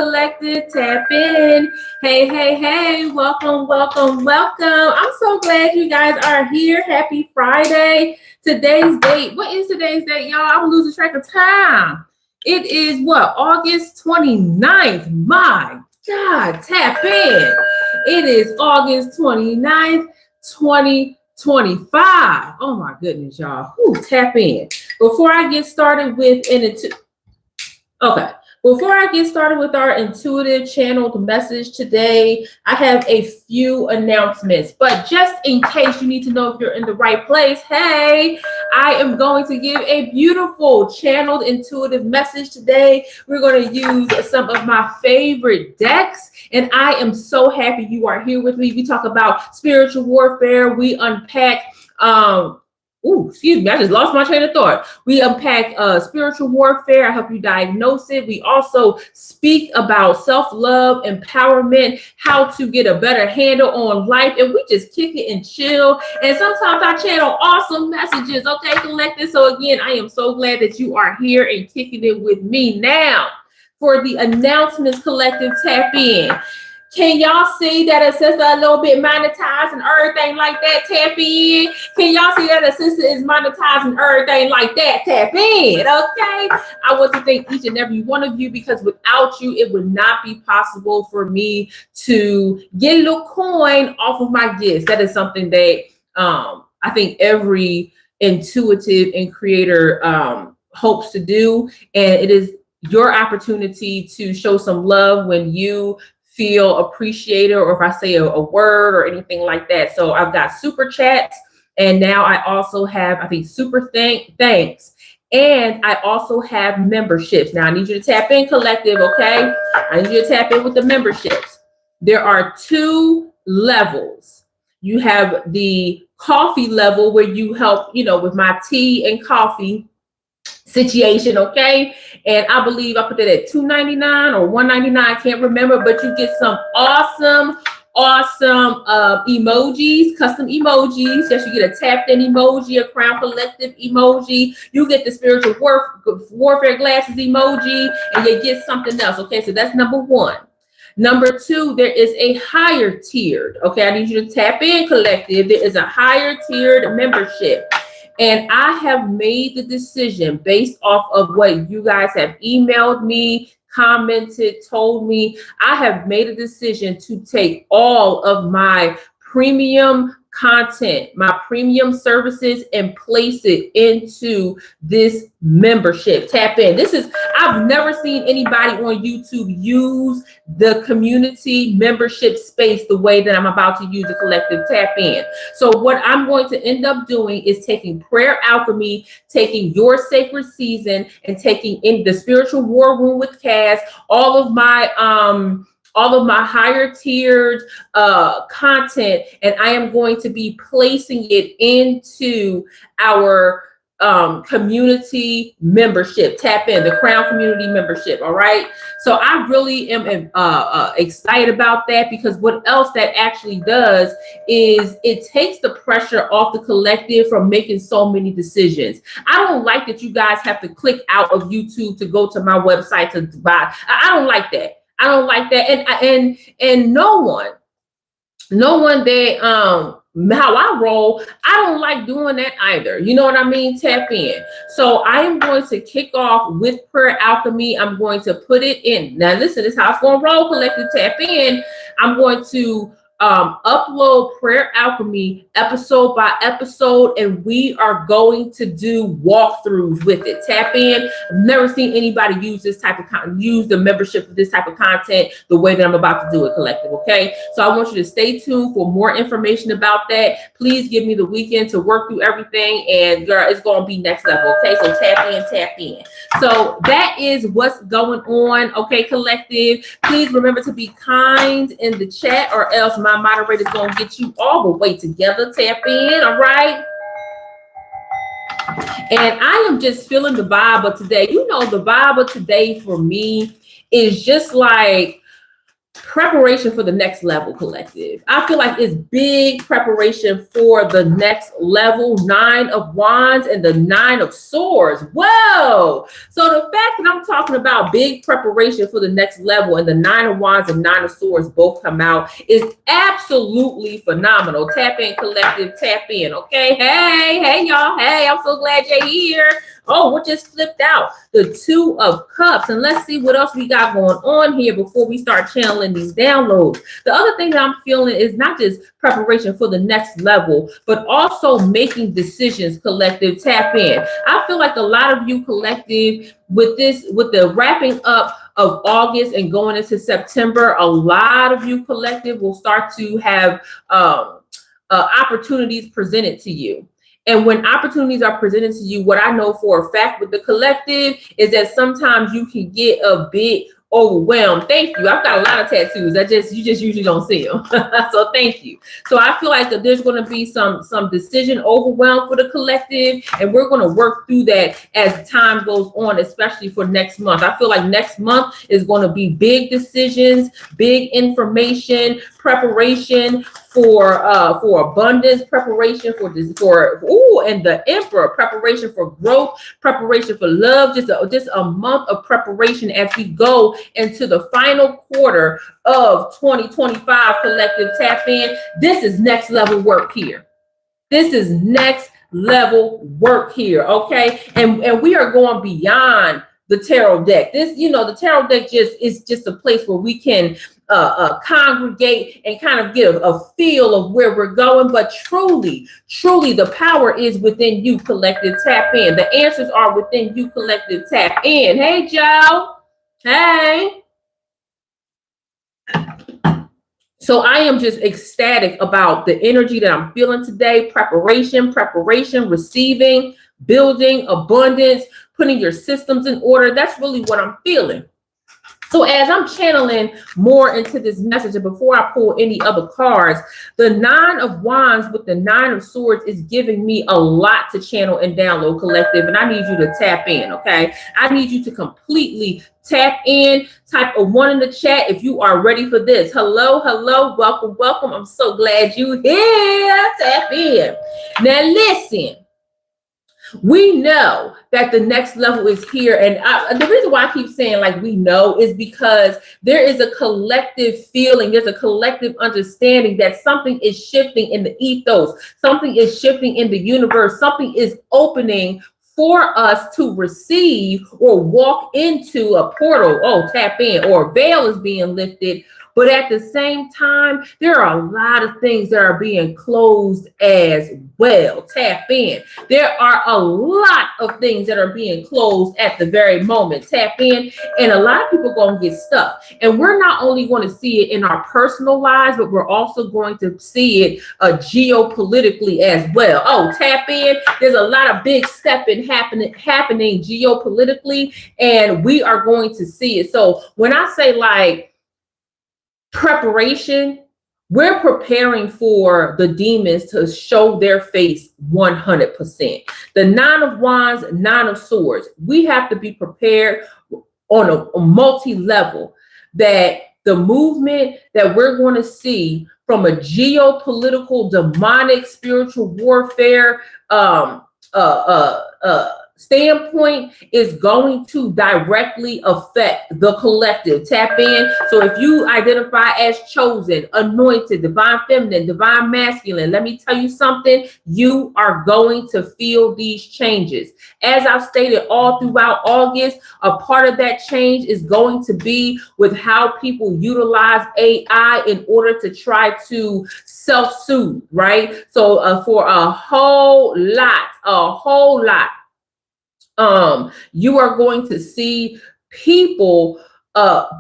Collective, tap in. Hey, welcome. I'm so glad you guys are here. Happy Friday. Today's date. What is today's date, y'all? I'm losing track of time. It is what? August 29th. My God, tap in. It is August 29th, 2025. Oh my goodness, y'all. Tap in. Before I get started with our intuitive channeled message today, I have a few announcements. But just in case you need to know if you're in the right place, hey, I am going to give a beautiful channeled intuitive message today. We're going to use some of my favorite decks, and I am so happy you are here with me. We talk about spiritual warfare. We unpack excuse me, I just lost my train of thought. We unpack spiritual warfare. I help you diagnose it. We also speak about self-love, empowerment, how to get a better handle on life. And we just kick it and chill. And sometimes I channel awesome messages. Okay, collective. So again, I am so glad that you are here and kicking it with me. Now, for the announcements, collective, tap in. Can y'all see that assistant a little bit monetized and everything like that? Tap in. Can y'all see that assistant is monetized and everything like that? Tap in, okay? I want to thank each and every one of you, because without you, it would not be possible for me to get a little coin off of my gifts. That is something that I think every intuitive and creator hopes to do. And it is your opportunity to show some love when you feel appreciated, or if I say a word or anything like that. So I've got super chats, and now I also have, I think, super thanks. And I also have memberships. Now I need you to tap in, collective, okay? I need you to tap in with the memberships. There are two levels. You have the coffee level, where you help, with my tea and coffee situation, okay? And I believe I put that at $2.99 or $1.99, I can't remember, but you get some awesome emojis, custom emojis. Yes, you get a tapped in emoji, a crown collective emoji. You get the spiritual warfare glasses emoji, and you get something else, okay? So that's number one. Number two, there is a higher tiered, okay? I need you to tap in, collective. There is a higher tiered membership. And I have made the decision based off of what you guys have emailed me, commented, told me. I have made a decision to take all of my premium content, my premium services, and place it into this membership. Tap in. I've never seen anybody on YouTube use the community membership space the way that I'm about to use the collective. Tap in. So what I'm going to end up doing is taking prayer alchemy, taking your sacred season, and taking in the spiritual war room with Cass, all of my higher tiered content, and I am going to be placing it into our community membership. Tap in, the Crown Community Membership. All right. So I really am excited about that, because what else that actually does is it takes the pressure off the collective from making so many decisions. I don't like that you guys have to click out of YouTube to go to my website to buy. I don't like that. I don't like that. And no one that how I roll, I don't like doing that either. You know what I mean? Tap in. So I am going to kick off with prayer alchemy. I'm going to put it in. Now listen, this is how it's going to roll, collective. Tap in. I'm going to upload prayer alchemy episode by episode, and we are going to do walkthroughs with it. Tap in. I've never seen anybody use use the membership for this type of content the way that I'm about to do it, collective. Okay, so I want you to stay tuned for more information about that. Please give me the weekend to work through everything, and girl, it's going to be next level. Okay, so tap in. So that is what's going on. Okay, collective. Please remember to be kind in the chat, or else my moderator is going to get you all the way together. Tap in. All right. And I am just feeling the vibe of today. The vibe of today for me is just like preparation for the next level, collective. I feel like it's big preparation for the next level. 9 of Wands and the 9 of Swords. Whoa. So the fact that I'm talking about big preparation for the next level and the 9 of Wands and 9 of Swords both come out is absolutely phenomenal. Tap in, collective, tap in. Okay. Hey y'all. Hey, I'm so glad you're here. Oh, what just flipped out? The 2 of Cups. And let's see what else we got going on here before we start channeling these downloads. The other thing that I'm feeling is not just preparation for the next level, but also making decisions, collective. Tap in. I feel like a lot of you, collective, with the wrapping up of August and going into September, a lot of you, collective, will start to have opportunities presented to you. And when opportunities are presented to you, what I know for a fact with the collective is that sometimes you can get a bit overwhelmed. Thank you. I've got a lot of tattoos. You just usually don't see them. So thank you. So I feel like that there's going to be some decision overwhelm for the collective, and we're going to work through that as time goes on, especially for next month. I feel like next month is going to be big decisions, big information, preparation for abundance, preparation and the Emperor, preparation for growth, preparation for love, just a month of preparation as we go into the final quarter of 2025. Collective, tap in. This is next level work here. This is next level work here. Okay. And we are going beyond the tarot deck. The tarot deck is just a place where we can congregate and kind of give a feel of where we're going. But truly, the power is within you, collective. Tap in. The answers are within you, collective. Tap in. Hey, Joe. Hey. So I am just ecstatic about the energy that I'm feeling today. Preparation, receiving, building, abundance, putting your systems in order. That's really what I'm feeling. So as I'm channeling more into this message, and before I pull any other cards, the 9 of Wands with the 9 of Swords is giving me a lot to channel and download, collective. And I need you to tap in, okay? I need you to completely tap in. Type a 1 in the chat if you are ready for this. Hello, welcome. I'm so glad you're here. Tap in. Now listen. We know that the next level is here. And the reason why I keep saying like we know is because there is a collective feeling. There's a collective understanding that something is shifting in the ethos. Something is shifting in the universe. Something is opening for us to receive or walk into a portal. Oh, tap in. Or a veil is being lifted. But at the same time, there are a lot of things that are being closed as well. Tap in. There are a lot of things that are being closed at the very moment. Tap in. And a lot of people are going to get stuck. And we're not only going to see it in our personal lives, but we're also going to see it geopolitically as well. Oh, tap in. There's a lot of big stepping happening geopolitically, and we are going to see it. So when I say like, preparation, we're preparing for the demons to show their face 100%. The 9 of Wands, 9 of Swords. We have to be prepared on a multi-level that the movement that we're going to see from a geopolitical, demonic, spiritual warfare standpoint is going to directly affect the collective. Tap in. So if you identify as chosen, anointed, divine feminine, divine masculine, let me tell you something, you are going to feel these changes. As I've stated all throughout August, a part of that change is going to be with how people utilize AI in order to try to self-soothe, right? So for a whole lot, you are going to see people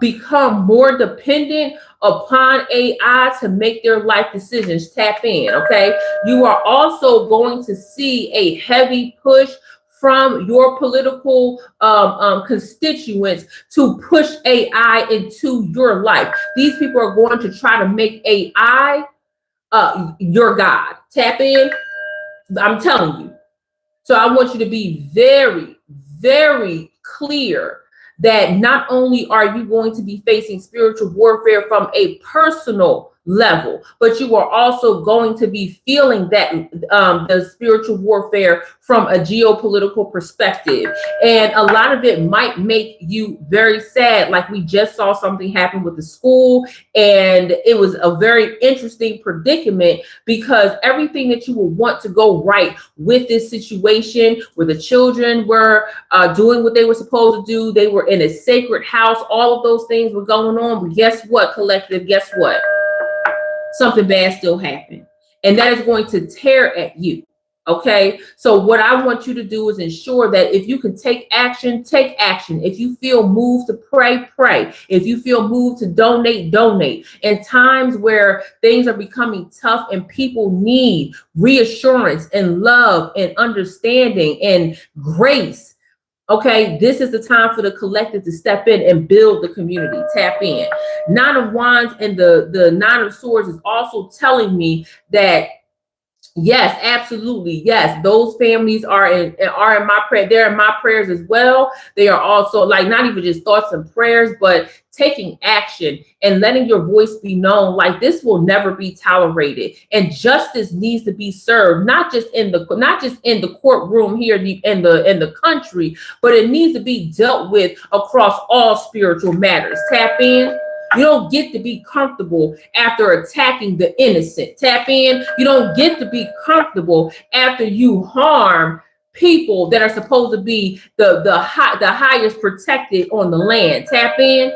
become more dependent upon AI to make their life decisions. Tap in, okay? You are also going to see a heavy push from your political constituents to push AI into your life. These people are going to try to make AI your God. Tap in. I'm telling you. So I want you to be very, very clear that not only are you going to be facing spiritual warfare from a personal level, but you are also going to be feeling that the spiritual warfare from a geopolitical perspective. And a lot of it might make you very sad. Like we just saw something happen with the school, and it was a very interesting predicament because everything that you would want to go right with this situation where the children were doing what they were supposed to do, they were in a sacred house, all of those things were going on. But guess what, collective? Guess what? Something bad still happened. And that is going to tear at you. Okay. So what I want you to do is ensure that if you can take action, take action. If you feel moved to pray, pray. If you feel moved to donate, donate. In times where things are becoming tough and people need reassurance and love and understanding and grace, okay, this is the time for the collective to step in and build the community. Tap in. Nine of Wands and the Nine of Swords is also telling me that yes, absolutely. Yes, those families are in my prayer. They're in my prayers as well. They are also like not even just thoughts and prayers, but taking action and letting your voice be known. Like this will never be tolerated, and justice needs to be served, not just in the courtroom here in the country, but it needs to be dealt with across all spiritual matters. Tap in. You don't get to be comfortable after attacking the innocent. Tap in. You don't get to be comfortable after you harm people that are supposed to be the highest protected on the land. Tap in.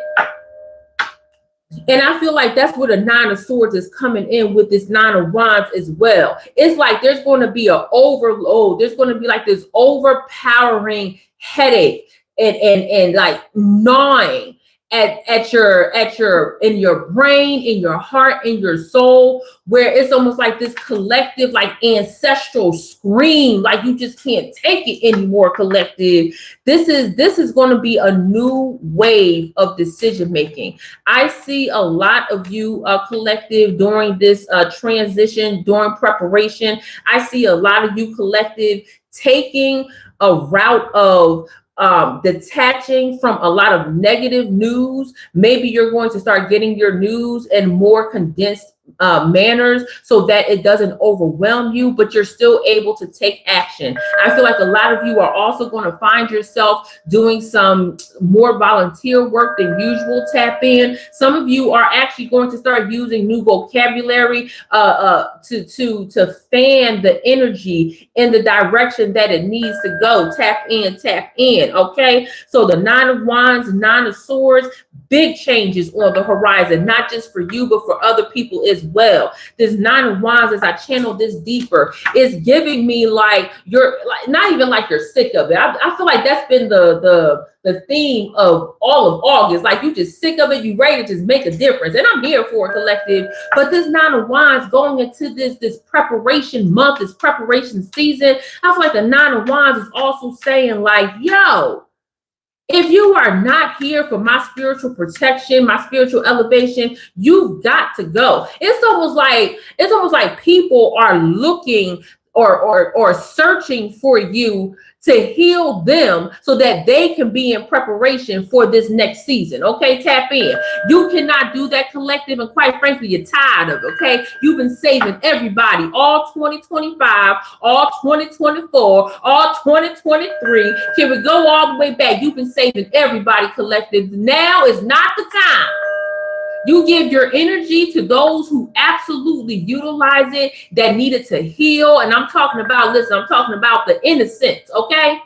And I feel like that's where the Nine of Swords is coming in with this Nine of Wands as well. It's like there's going to be an overload. There's going to be like this overpowering headache and like gnawing at your in your brain, in your heart, in your soul, where it's almost like this collective like ancestral scream, like you just can't take it anymore, collective. This is going to be a new wave of decision making. I see a lot of you collective during this transition, during preparation. I see a lot of you collective taking a route of detaching from a lot of negative news. Maybe you're going to start getting your news in more condensed manners so that it doesn't overwhelm you, but you're still able to take action. I feel like a lot of you are also going to find yourself doing some more volunteer work than usual. Tap in. Some of you are actually going to start using new vocabulary to fan the energy in the direction that it needs to go. Tap in, tap in. Okay. So the Nine of Wands, Nine of Swords, big changes on the horizon, not just for you, but for other people as well. This Nine of Wands, as I channel this deeper, is giving me like you're like not even like you're sick of it. I feel like that's been the theme of all of August. Like you just sick of it, you ready to just make a difference. And I'm here for a collective. But this Nine of Wands going into this preparation month, this preparation season, I feel like the Nine of Wands is also saying like, yo, if you are not here for my spiritual protection, my spiritual elevation, you've got to go. It's almost like people are looking or searching for you to heal them so that they can be in preparation for this next season. Okay, tap in. You cannot do that, collective, and quite frankly, you're tired of it. Okay, you've been saving everybody all 2025, all 2024, all 2023. Can we go all the way back? You've been saving everybody, collective. Now is not the time. You give your energy to those who absolutely utilize it, that needed to heal. And I'm talking about, listen, I'm talking about the innocents, okay?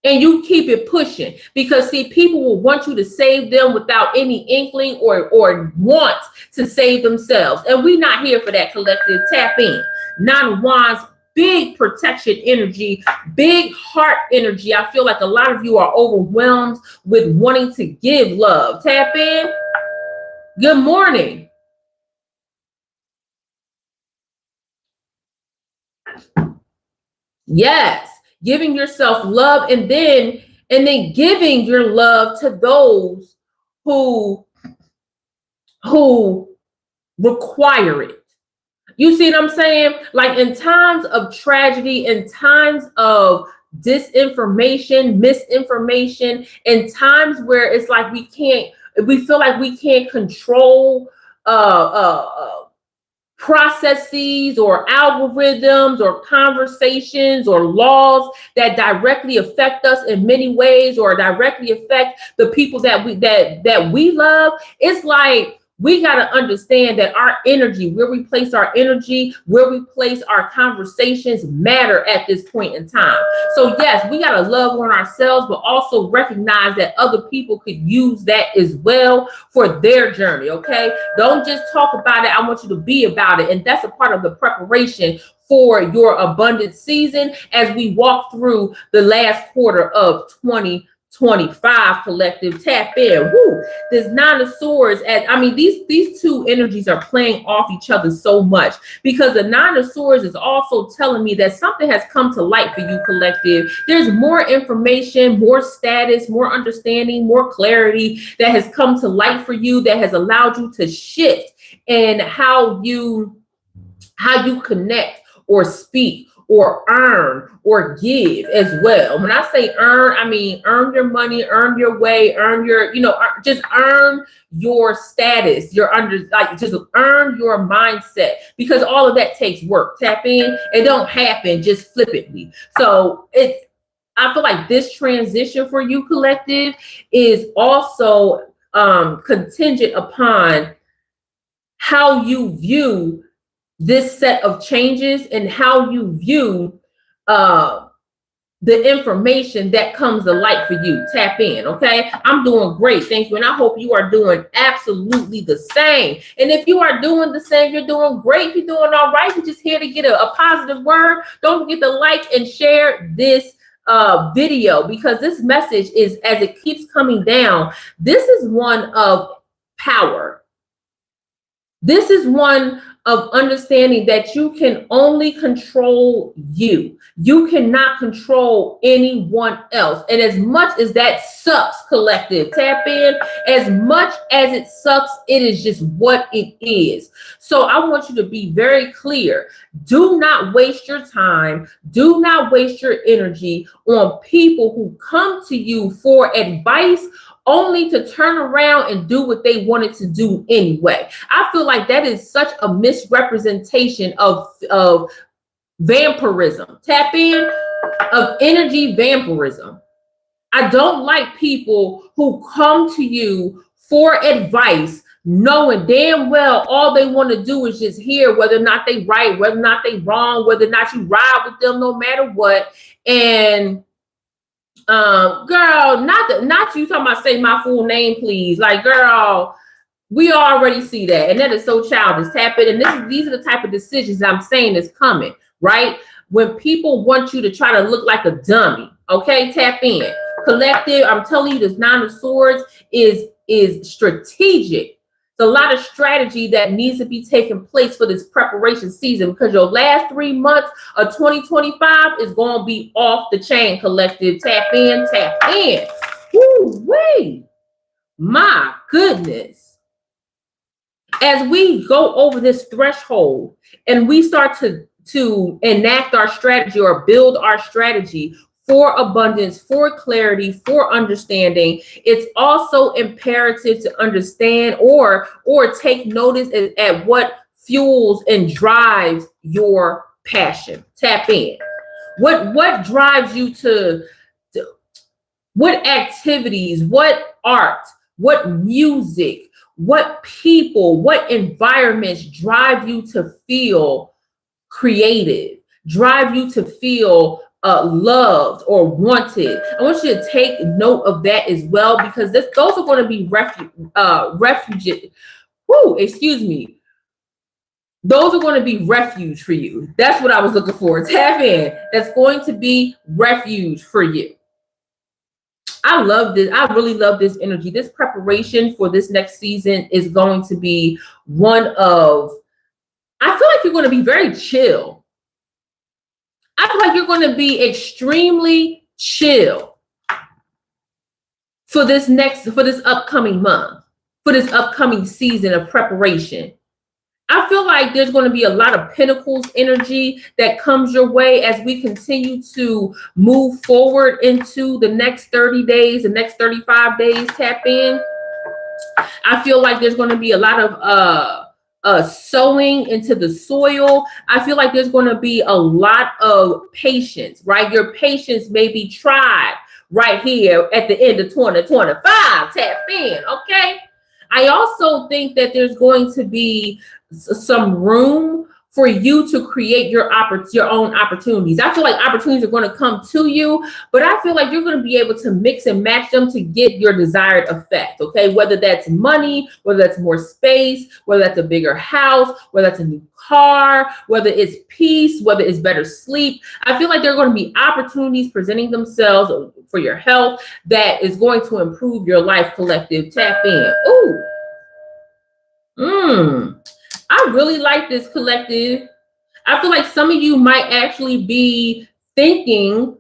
And you keep it pushing, because see, people will want you to save them without any inkling or want to save themselves. And we're not here for that, collective. Tap in. Nine of Wands, big protection energy, big heart energy. I feel like a lot of you are overwhelmed with wanting to give love. Tap in. Good morning. Yes, giving yourself love, and then giving your love to those who require it. You see what I'm saying? Like in times of tragedy, in times of disinformation, misinformation, and times where it's like we feel like we can't control processes or algorithms or conversations or laws that directly affect us in many ways or directly affect the people that we love. It's like we got to understand that our energy, where we place our energy, where we place our conversations matter at this point in time. So yes, we got to love on ourselves, but also recognize that other people could use that as well for their journey. Okay, don't just talk about it. I want you to be about it. And that's a part of the preparation for your abundance season as we walk through the last quarter of 2025. Collective, tap in. Woo! This Nine of Swords, these two energies are playing off each other so much, because the Nine of Swords is also telling me that something has come to light for you, collective. There's more information, more status, more understanding, more clarity that has come to light for you, that has allowed you to shift in how you connect or speak or earn or give as well. When I say earn, I mean earn your money, earn your way, earn your, just earn your status, just earn your mindset, because all of that takes work. Tap in. It don't happen just flippantly. So I feel like this transition for you, collective, is also contingent upon how you view this set of changes and how you view the information that comes to light for you. Tap in. Okay, I'm doing great, thank you, and I hope you are doing absolutely the same. And if you are doing the same, you're doing great, you're doing all right, you're just here to get a positive word. Don't forget to like and share this video, because this message is, as it keeps coming down, this is one of power. This is one of understanding that you can only control you. You cannot control anyone else. And as much as that sucks, collective, tap in, as much as it sucks, it is just what it is. So I want you to be very clear. Do not waste your time. Do not waste your energy on people who come to you for advice only to turn around and do what they wanted to do anyway. I feel like that is such a misrepresentation of vampirism. Tap in, of energy vampirism. I don't like people who come to you for advice knowing damn well all they want to do is just hear whether or not they right, whether or not they wrong, whether or not you ride with them no matter what. And girl, not you talking about say my full name, please. Like, girl, we already see that, and that is so childish. Tap it, and these are the type of decisions I'm saying is coming, right? When people want you to try to look like a dummy, okay? Tap in, collective. I'm telling you, this Nine of Swords is strategic. It's a lot of strategy that needs to be taking place for this preparation season, because your last 3 months of 2025 is going to be off the chain, collective. Tap in, tap in. Woo wee. My goodness. As we go over this threshold and we start to enact our strategy or build our strategy for abundance, for clarity, for understanding, it's also imperative to understand or take notice at what fuels and drives your passion. Tap in. What drives you to what activities, what art, what music, what people, what environments drive you to feel creative, drive you to feel loved or wanted. I want you to take note of that as well, because those are going to be refuge. Excuse me. Those are going to be refuge for you. That's what I was looking for. Tap in. That's going to be refuge for you. I love this. I really love this energy. This preparation for this next season is going to be one of, I feel like you're going to be very chill. I feel like you're going to be extremely chill for this upcoming month, for this upcoming season of preparation. I feel like there's going to be a lot of pentacles energy that comes your way as we continue to move forward into the next 30 days, the next 35 days. Tap in. I feel like there's going to be a lot of sowing into the soil. I feel like there's going to be a lot of patience, right? Your patience may be tried right here at the end of 2025. Tap in, okay? I also think that there's going to be some room for you to create your own opportunities. I feel like opportunities are going to come to you, but I feel like you're going to be able to mix and match them to get your desired effect, okay? Whether that's money, whether that's more space, whether that's a bigger house, whether that's a new car, whether it's peace, whether it's better sleep. I feel like there are going to be opportunities presenting themselves for your health that is going to improve your life, collective. Tap in. Ooh. I really like this, collective. I feel like some of you might actually be thinking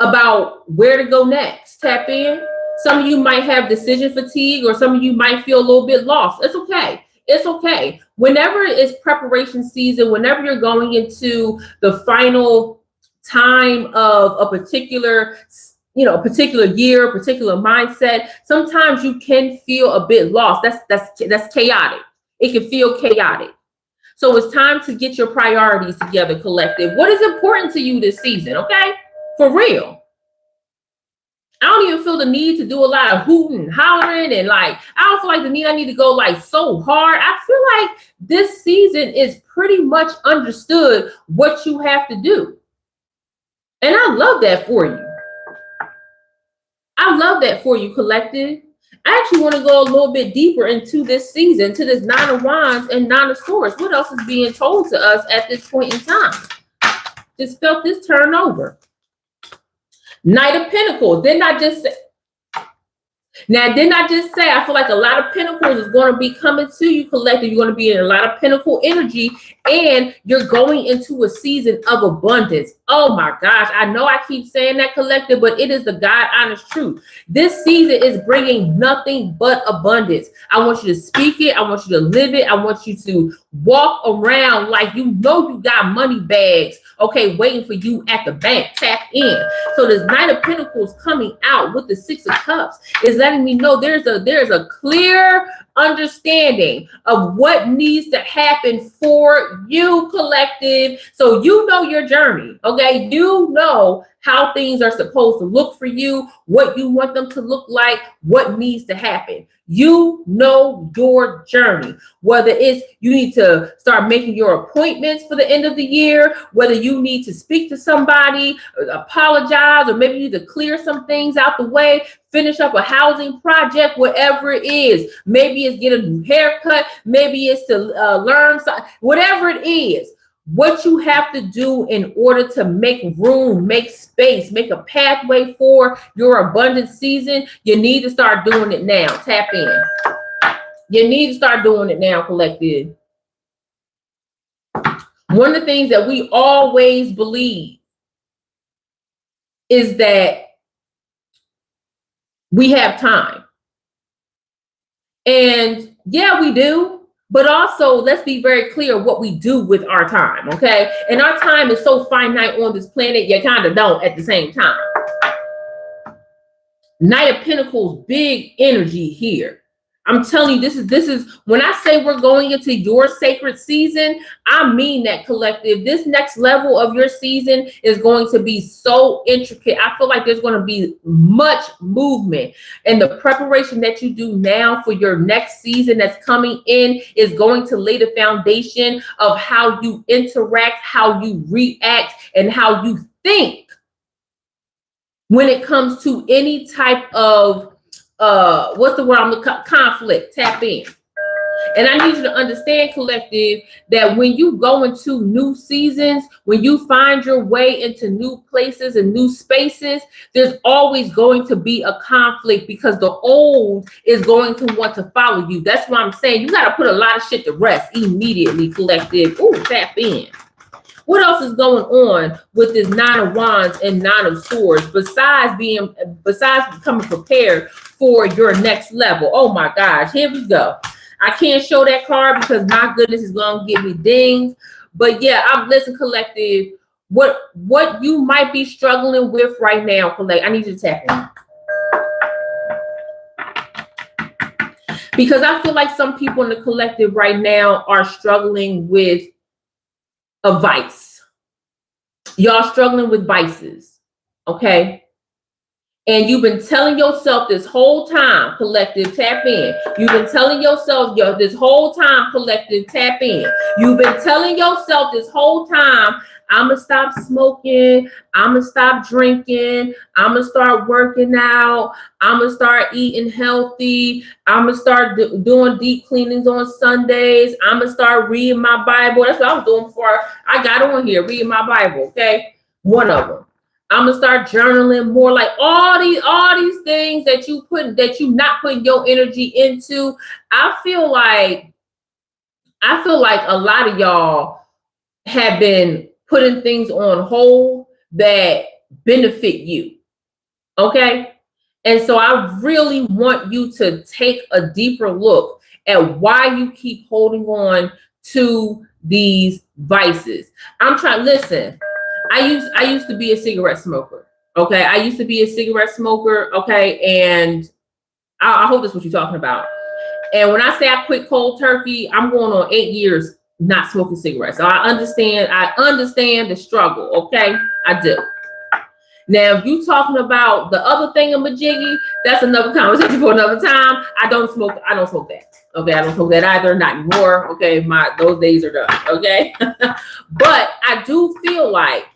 about where to go next. Tap in. Some of you might have decision fatigue, or some of you might feel a little bit lost. It's okay. It's okay. Whenever it's preparation season, whenever you're going into the final time of a particular particular year, particular mindset, sometimes you can feel a bit lost. That's chaotic. It can feel chaotic. So it's time to get your priorities together, collective. What is important to you this season, okay? For real. I don't even feel the need to do a lot of hooting, hollering, and I don't feel like I need to go so hard. I feel like this season is pretty much understood what you have to do. And I love that for you. I love that for you, collective. I actually want to go a little bit deeper into this season, to this Nine of Wands and Nine of Swords. What else is being told to us at this point in time? Just felt this turn over. Knight of Pentacles. Didn't I just say I feel like a lot of pentacles is going to be coming to you, collective. You're going to be in a lot of pentacle energy, and you're going into a season of abundance. Oh my gosh. I know I keep saying that, collective, but it is the God honest truth. This season is bringing nothing but abundance. I want you to speak it. I want you to live it. I want you to walk around like you got money bags, okay, waiting for you at the bank. Tap in. So this Knight of Pentacles coming out with the Six of Cups is letting me know there's a clear understanding of what needs to happen for you, collective. So you know your journey, okay? You know how things are supposed to look for you, what you want them to look like, what needs to happen. You know your journey, whether it's you need to start making your appointments for the end of the year, whether you need to speak to somebody, apologize, or maybe you need to clear some things out the way, finish up a housing project, whatever it is. Maybe it's get a new haircut, maybe it's to learn something, whatever it is. What you have to do in order to make room, make space, make a pathway for your abundant season, you need to start doing it now. Tap in. You need to start doing it now, collective. One of the things that we always believe is that we have time. And yeah, we do. But also, let's be very clear what we do with our time, okay? And our time is so finite on this planet, you kind of don't at the same time. Knight of Pentacles, big energy here. I'm telling you, this is when I say we're going into your sacred season, I mean that, collective. This next level of your season is going to be so intricate. I feel like there's going to be much movement, and the preparation that you do now for your next season that's coming in is going to lay the foundation of how you interact, how you react, and how you think when it comes to any type of what's the word I'm looking for? Conflict. Tap in. And I need you to understand, collective, that when you go into new seasons, when you find your way into new places and new spaces, there's always going to be a conflict because the old is going to want to follow you. That's why I'm saying you got to put a lot of shit to rest immediately, collective. Ooh, tap in. What else is going on with this Nine of Wands and Nine of Swords besides becoming prepared for your next level? Oh my gosh, here we go. I can't show that card because my goodness is gonna give me dings. But yeah, I'm listen, collective. What you might be struggling with right now, collective. I need you to tap in. Because I feel like some people in the collective right now are struggling with a vice. Y'all struggling with vices, okay? And you've been telling yourself this whole time, collective, tap in. You've been telling yourself this whole time, collective, tap in. You've been telling yourself this whole time, I'm going to stop smoking. I'm going to stop drinking. I'm going to start working out. I'm going to start eating healthy. I'm going to start doing deep cleanings on Sundays. I'm going to start reading my Bible. That's what I was doing before I got on here, reading my Bible, okay? One of them. I'm gonna start journaling more, like all these things that you not putting your energy into. I feel like a lot of y'all have been putting things on hold that benefit you. Okay. And so I really want you to take a deeper look at why you keep holding on to these vices. I'm trying, listen. I used to be a cigarette smoker. Okay. I used to be a cigarette smoker. Okay. And I hope that's what you're talking about. And when I say I quit cold turkey, I'm going on 8 years not smoking cigarettes. So I understand the struggle. Okay. I do. Now, if you talking about the other thing of majiggy, that's another conversation for another time. I don't smoke that. Okay, I don't smoke that either, not anymore. Okay, those days are done. Okay. But I do feel like,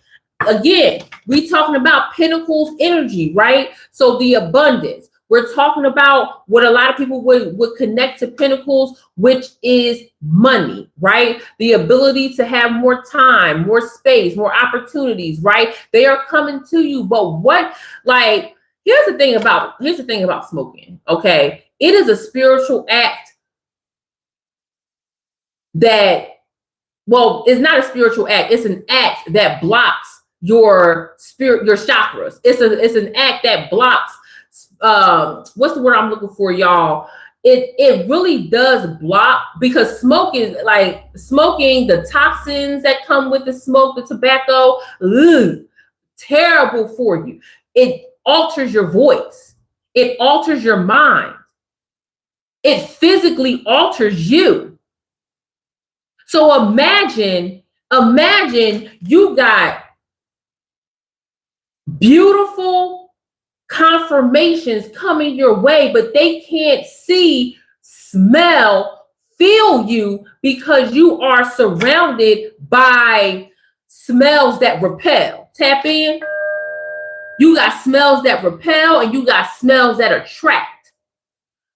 again, we talking about Pentacles energy, right? So the abundance. We're talking about what a lot of people would connect to Pentacles, which is money, right? The ability to have more time, more space, more opportunities, right? They are coming to you. But here's the thing about smoking, okay? It is a spiritual act that, well, it's not a spiritual act. It's an act that blocks your spirit, your chakras. It's an act that blocks, what's the word I'm looking for, y'all? It really does block, because smoking, the toxins that come with the smoke, the tobacco, terrible for you. It alters your voice. It alters your mind. It physically alters you. So imagine you got beautiful confirmations coming your way, but they can't see, smell, feel you, because you are surrounded by smells that repel. Tap in. You got smells that repel and you got smells that attract.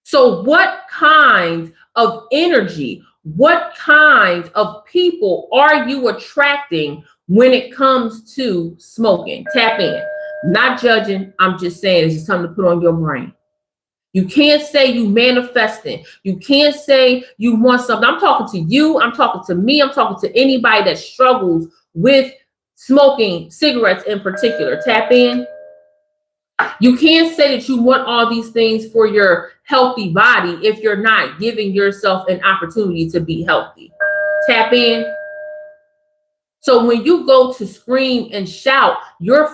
So what kind of energy, what kind of people are you attracting when it comes to smoking? Tap in. Not judging. I'm just saying it's just something to put on your brain. You can't say you manifesting. You can't say you want something. I'm talking to you. I'm talking to me. I'm talking to anybody that struggles with smoking cigarettes in particular. Tap in. You can't say that you want all these things for your healthy body if you're not giving yourself an opportunity to be healthy. Tap in. So when you go to scream and shout, your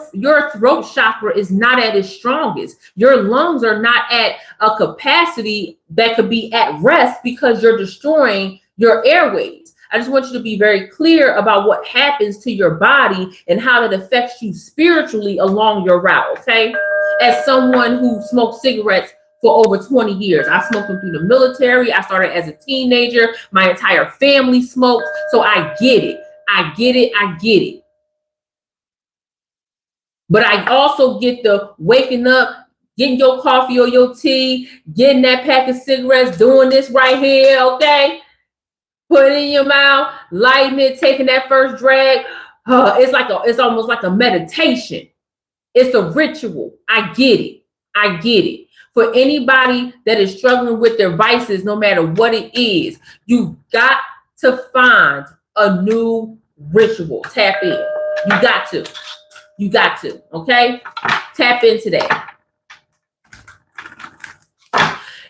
throat chakra is not at its strongest. Your lungs are not at a capacity that could be at rest because you're destroying your airways. I just want you to be very clear about what happens to your body and how it affects you spiritually along your route, okay? As someone who smoked cigarettes for over 20 years. I smoked them through the military. I started as a teenager. My entire family smoked. So I get it. I get it. But I also get the waking up, getting your coffee or your tea, getting that pack of cigarettes, doing this right here, okay? Put it in your mouth, lighting it, taking that first drag. It's almost like a meditation. It's a ritual. I get it. For anybody that is struggling with their vices, no matter what it is, you got to find a new ritual. Tap in. You got to, okay? Tap in today.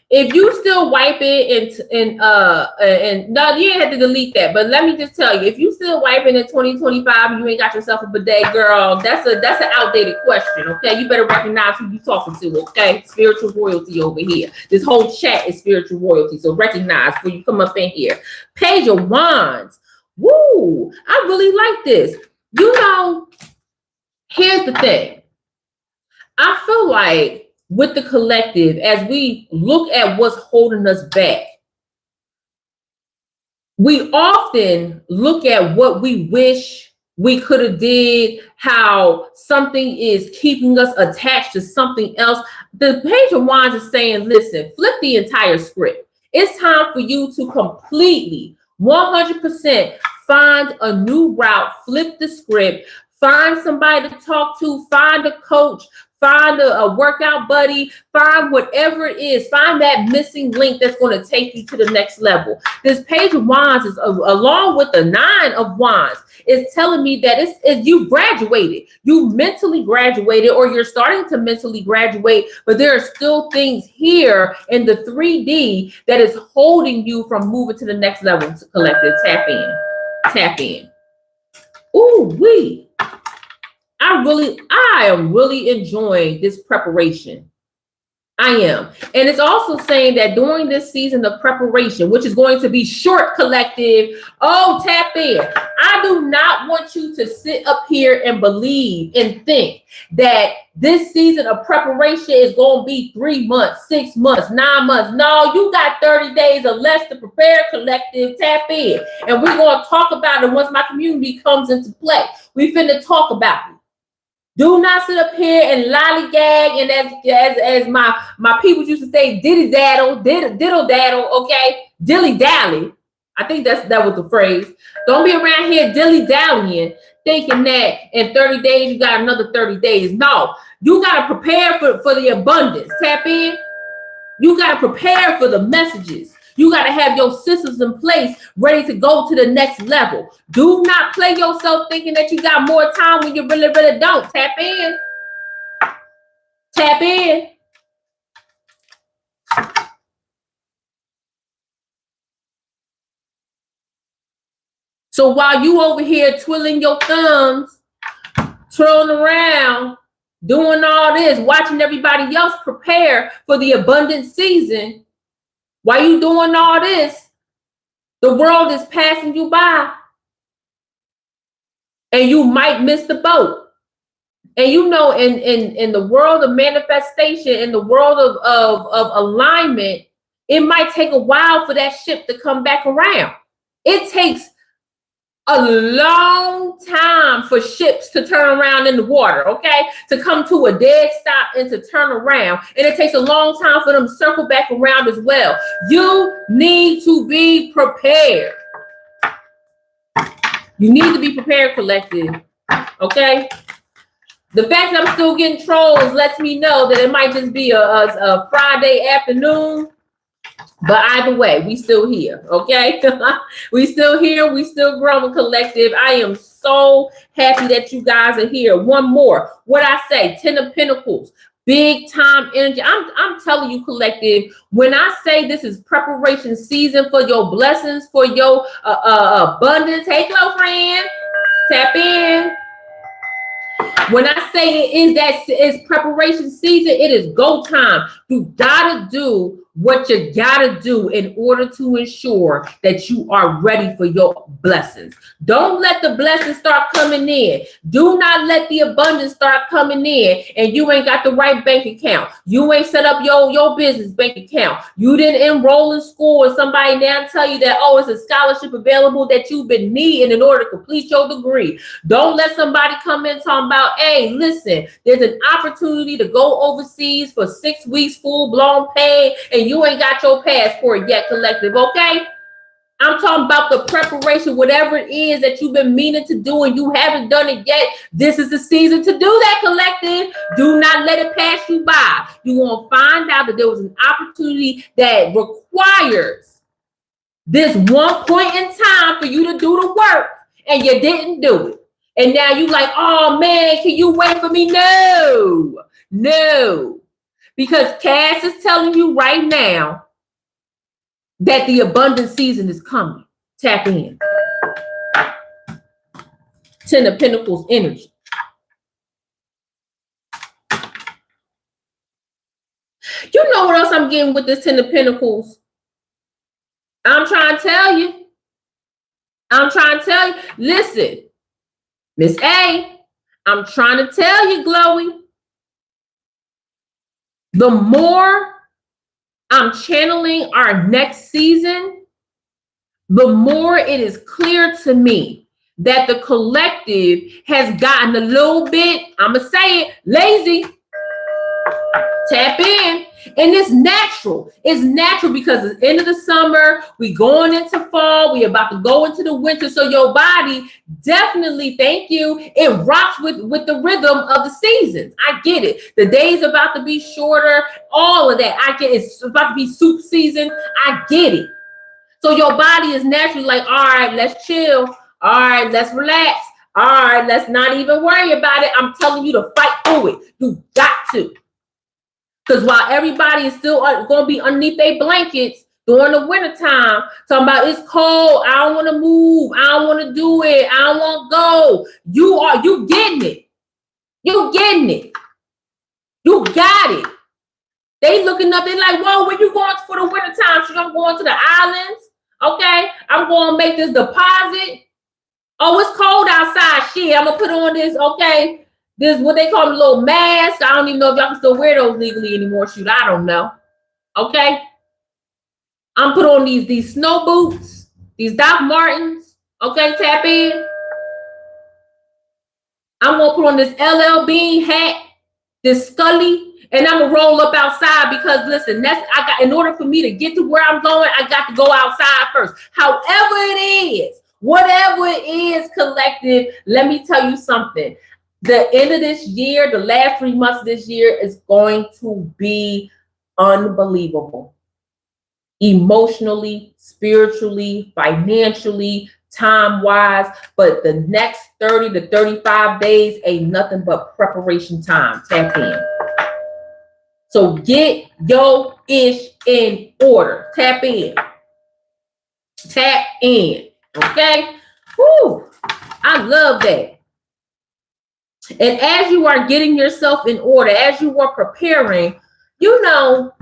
If you still wiping and no, you ain't have to delete that. But let me just tell you, if you still wiping in 2025 and you ain't got yourself a bidet, girl, that's an outdated question. Okay, you better recognize who you talking to. Okay, spiritual royalty over here. This whole chat is spiritual royalty, so recognize before you come up in here. Page of Wands. Woo! I really like this. You know, here's the thing. I feel like with the collective, as we look at what's holding us back, we often look at what we wish we could have did, how something is keeping us attached to something else. The Page of Wands is saying, listen, flip the entire script. It's time for you to completely, 100% find a new route, flip the script, find somebody to talk to, find a coach, find a workout buddy, find whatever it is, find that missing link that's going to take you to the next level. This Page of Wands is along with the Nine of Wands is telling me that it's you graduated, you mentally graduated, or you're starting to mentally graduate, but there are still things here in the 3D that is holding you from moving to the next level. To collective, tap in. Ooh, wee. I am really enjoying this preparation. I am. And it's also saying that during this season of preparation, which is going to be short, collective, tap in. I do not want you to sit up here and believe and think that this season of preparation is going to be 3 months, 6 months, 9 months. No, you got 30 days or less to prepare, collective, tap in. And we're going to talk about it once my community comes into play. We finna talk about it. Do not sit up here and lollygag and as my people used to say, diddle daddle, okay? Dilly dally. I think that was the phrase. Don't be around here dilly dallying, thinking that in 30 days you got another 30 days. No, you gotta prepare for the abundance. Tap in. You gotta prepare for the messages. You got to have your systems in place ready to go to the next level. Do not play yourself thinking that you got more time when you really, really don't. Tap in. Tap in. So while you over here twiddling your thumbs, twirling around, doing all this, watching everybody else prepare for the abundant season, while you doing all this, the world is passing you by and you might miss the boat. And you know, in the world of manifestation, in the world of alignment, it might take a while for that ship to come back around. It takes a long time for ships to turn around in the water, okay? To come to a dead stop and to turn around. And it takes a long time for them to circle back around as well. You need to be prepared. You need to be prepared, collective, okay? The fact that I'm still getting trolls lets me know that it might just be a Friday afternoon. But either way, we still here, okay? We still here. We still growing, collective. I am so happy that you guys are here. One more. What I say, 10 of Pentacles, big time energy. I'm telling you, collective, when I say this is preparation season for your blessings, for your abundance. Hey, girlfriend, tap in. When I say it's preparation season, it is go time. You gotta do what you gotta do in order to ensure that you are ready for your blessings. Don't let the blessings start coming in. Do not let the abundance start coming in and you ain't got the right bank account. You ain't set up your business bank account. You didn't enroll in school and somebody now tell you that, it's a scholarship available that you've been needing in order to complete your degree. Don't let somebody come in talking about, hey, listen, there's an opportunity to go overseas for 6 weeks, full-blown paid, and you ain't got your passport yet, collective, okay? I'm talking about the preparation, whatever it is that you've been meaning to do and you haven't done it yet. This is the season to do that, collective. Do not let it pass you by. You're going to find out that there was an opportunity that requires this one point in time for you to do the work, and you didn't do it. And now you like, oh man, can you wait for me? No. Because Cass is telling you right now that the abundant season is coming. Tap in. Ten of Pentacles energy. You know what else I'm getting with this Ten of Pentacles? I'm trying to tell you. Listen, Miss A, I'm trying to tell you, Glowy. The more I'm channeling our next season, the more it is clear to me that the collective has gotten a little bit, I'm going to say it, lazy. Tap in. And it's natural. It's natural because it's the end of the summer. We going into fall. We about to go into the winter. So your body definitely, thank you, it rocks with the rhythm of the seasons. I get it. The days about to be shorter. All of that. I get it. It's about to be soup season. I get it. So your body is naturally like, all right, let's chill. All right, let's relax. All right, let's not even worry about it. I'm telling you to fight through it. You got to. Because while everybody is still going to be underneath their blankets during the wintertime, talking about it's cold, I don't want to move, I don't want to do it, I don't want to go. You getting it. You getting it. You got it. They looking up, they like, whoa, where you going for the wintertime? So I'm going to the islands. Okay, I'm going to make this deposit. Oh, it's cold outside. Shit, I'm going to put on this, okay. This what they call a little mask. I don't even know if y'all can still wear those legally anymore. Shoot, I don't know. Okay. I'm put on these snow boots, these Doc Martens. Okay, tap in. I'm gonna put on this LL Bean hat, this Scully, and I'm gonna roll up outside because listen, in order for me to get to where I'm going, I got to go outside first. However it is, whatever it is, collective, let me tell you something. The end of this year, the last 3 months of this year is going to be unbelievable. Emotionally, spiritually, financially, time-wise. But the next 30 to 35 days ain't nothing but preparation time. Tap in. So get your ish in order. Tap in. Tap in. Okay? Woo! I love that. And as you are getting yourself in order, as you are preparing, you know,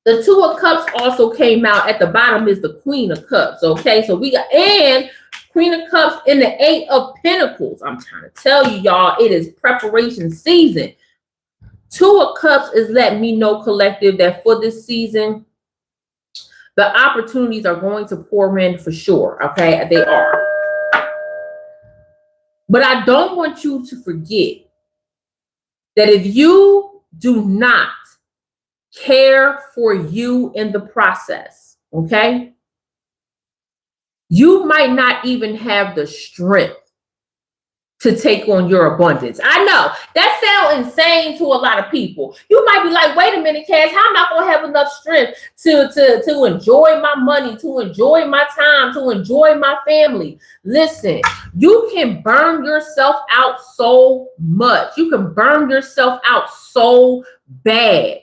the Two of Cups also came out. At the bottom is the Queen of Cups. Okay, so we got, and Queen of Cups in the Eight of Pentacles. I'm trying to tell you, y'all, it is preparation season. Two of Cups is letting me know, collective, that for this season, the opportunities are going to pour in for sure. Okay, they are. But I don't want you to forget that if you do not care for you in the process, okay, you might not even have the strength to take on your abundance. I know that sounds insane to a lot of people. You might be like, wait a minute, Cass, how am I going to have enough strength to enjoy my money, to enjoy my time, to enjoy my family? Listen, you can burn yourself out so much. You can burn yourself out so bad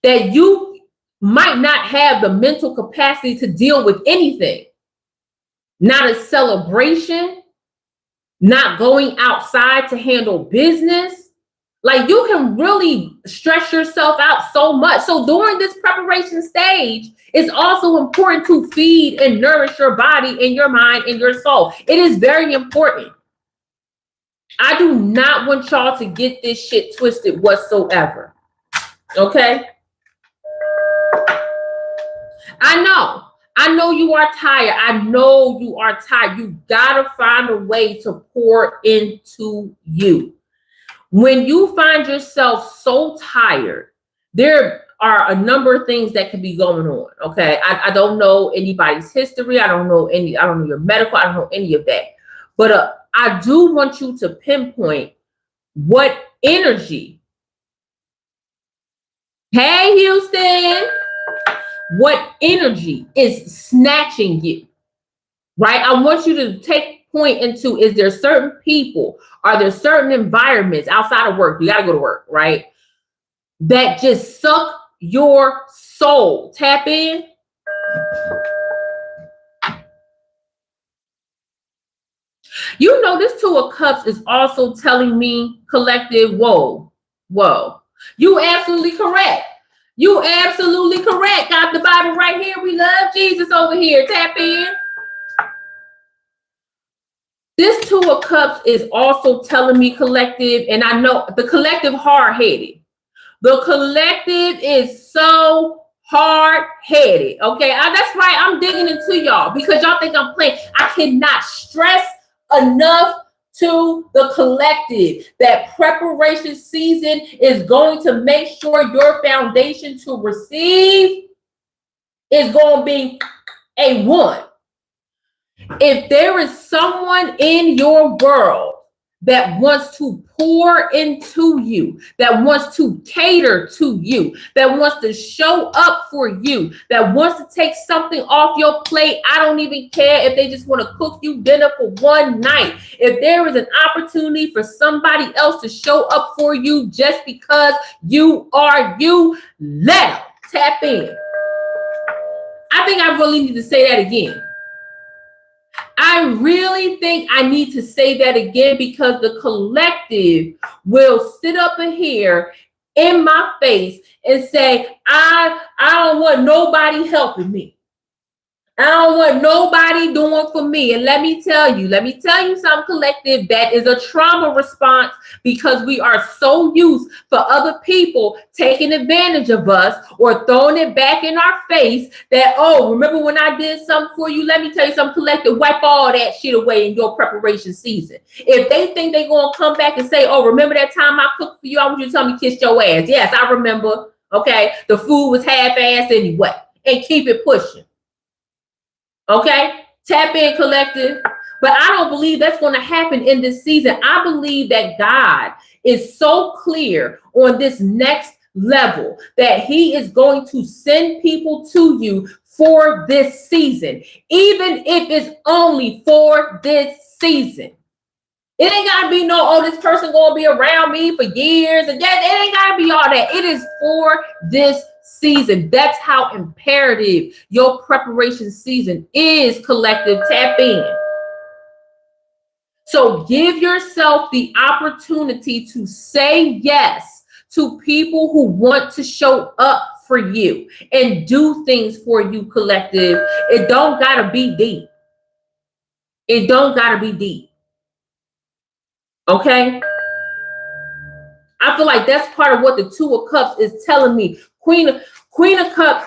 that you might not have the mental capacity to deal with anything. Not a celebration, not going outside to handle business. Like, you can really stress yourself out so much. So during this preparation stage, it's also important to feed and nourish your body and your mind and your soul. It is very important. I do not want y'all to get this shit twisted whatsoever. Okay? I know you are tired. I know you are tired. You gotta find a way to pour into you. When you find yourself so tired, there are a number of things that can be going on. Okay. I don't know anybody's history. I don't know your medical. I don't know any of that. But I do want you to pinpoint what energy. Hey, Houston. What energy is snatching you, right? I want you to take point into, is there certain people, are there certain environments outside of work, you got to go to work, right, that just suck your soul? Tap in. You know, this Two of Cups is also telling me, collective, whoa. You absolutely correct. You absolutely correct. Got the Bible right here. We love Jesus over here. Tap in. This Two of Cups is also telling me, collective, and I know the collective hard-headed. The collective is so hard-headed. Okay, that's right. I'm digging into y'all because y'all think I'm playing. I cannot stress enough to the collective that preparation season is going to make sure your foundation to receive is going to be A1. If there is someone in your world that wants to pour into you, that wants to cater to you, that wants to show up for you, that wants to take something off your plate, I don't even care if they just want to cook you dinner for one night. If there is an opportunity for somebody else to show up for you just because you are you, let them tap in. I think I really need to say that again. I really think I need to say that again because the collective will sit up in here in my face and say, I don't want nobody helping me. I don't want nobody doing for me. And let me tell you something, collective, that is a trauma response because we are so used for other people taking advantage of us or throwing it back in our face that, oh, remember when I did something for you? Let me tell you something, collective, wipe all that shit away in your preparation season. If they think they're going to come back and say, oh, remember that time I cooked for you? I want you to tell me kiss your ass. Yes, I remember. Okay, the food was half-assed anyway. And keep it pushing. Okay, tap in, collective. But I don't believe that's going to happen in this season. I believe that God is so clear on this next level that he is going to send people to you for this season, even if it's only for this season. It ain't got to be no, oh, this person going to be around me for years. And that, it ain't got to be all that. It is for this season. That's how imperative your preparation season is, collective. Tap in. So give yourself the opportunity to say yes to people who want to show up for you and do things for you, collective. It don't got to be deep. It don't got to be deep. Okay? I feel like that's part of what the Two of Cups is telling me. Queen of Cups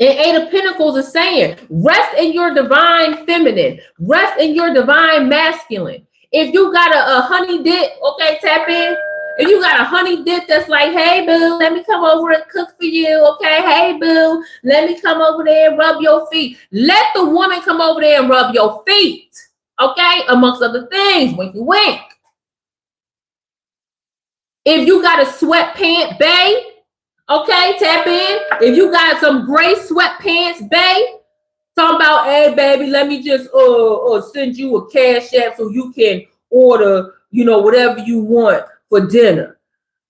and Eight of Pentacles is saying, rest in your divine feminine. Rest in your divine masculine. If you got a honey dip, okay, tap in. If you got a honey dip that's like, hey, boo, let me come over and cook for you, okay? Hey, boo, let me come over there and rub your feet. Let the woman come over there and rub your feet, okay? Amongst other things, winky wink. If you got a sweatpant, bae, okay, tap in. If you got some gray sweatpants, bae, talking about, hey, baby, let me just send you a cash app so you can order, whatever you want for dinner.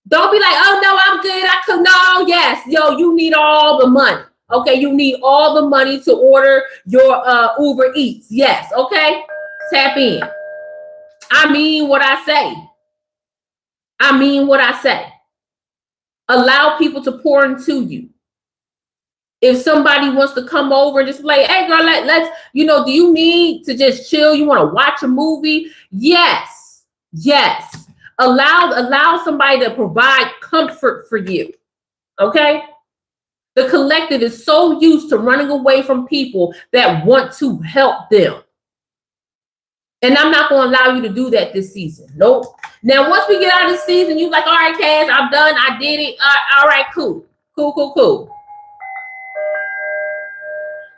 Don't be like, oh, no, I'm good. I could. No, yes. Yo, you need all the money. Okay, you need all the money to order your Uber Eats. Yes, okay? Tap in. I mean what I say. I mean what I say. Allow people to pour into you. If somebody wants to come over and just like, hey, girl, let's, do you need to just chill? You want to watch a movie? Yes. Yes. Allow somebody to provide comfort for you. Okay? The collective is so used to running away from people that want to help them. And I'm not going to allow you to do that this season. Nope. Now, once we get out of this season, you like, all right, Cass, I'm done. I did it. All right, cool. Cool.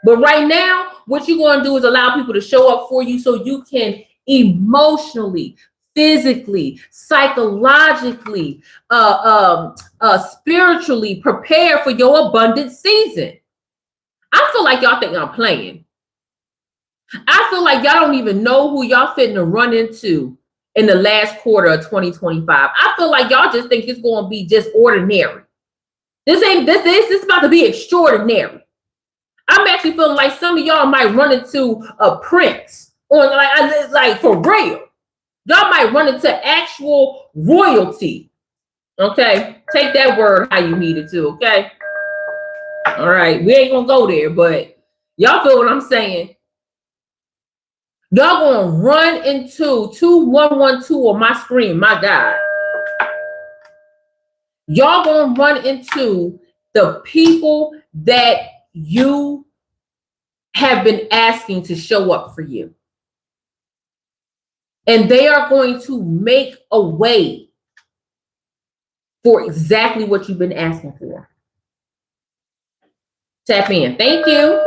But right now, what you're going to do is allow people to show up for you so you can emotionally, physically, psychologically, spiritually prepare for your abundant season. I feel like y'all think I'm playing. I feel like y'all don't even know who y'all fitting to run into in the last quarter of 2025. I feel like y'all just think it's going to be just ordinary. This is about to be extraordinary. I'm actually feeling like some of y'all might run into a prince or like for real. Y'all might run into actual royalty. Okay, take that word how you need it to. Okay, all right, we ain't gonna go there, but y'all feel what I'm saying. Y'all gonna run into 2112 on my screen, my God. Y'all gonna run into the people that you have been asking to show up for you. And they are going to make a way for exactly what you've been asking for. Tap in. Thank you.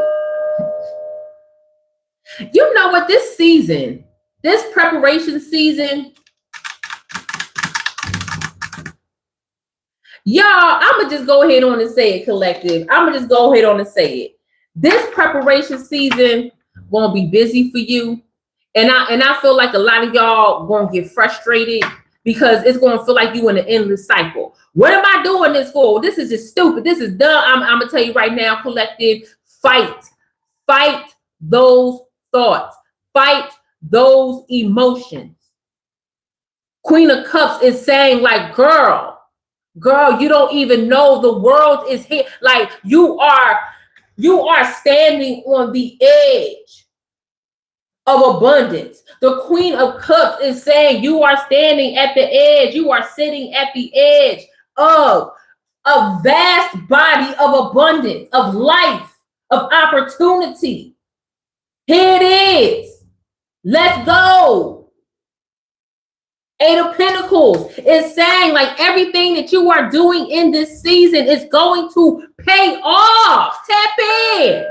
You know what? This season, this preparation season, y'all, I'm going to just go ahead on and say it, collective. I'm going to just go ahead on and say it. This preparation season won't be busy for you. And I feel like a lot of y'all going to get frustrated because it's going to feel like you in an endless cycle. What am I doing this for? This is just stupid. This is dumb. I'm going to tell you right now, collective, fight those thoughts. Fight those emotions. Queen of Cups is saying like, girl, you don't even know the world is here. Like you are standing on the edge of abundance. The Queen of Cups is saying you are standing at the edge. You are sitting at the edge of a vast body of abundance, of life, of opportunity. Here it is. Let's go. Eight of Pentacles is saying like everything that you are doing in this season is going to pay off. Tap in.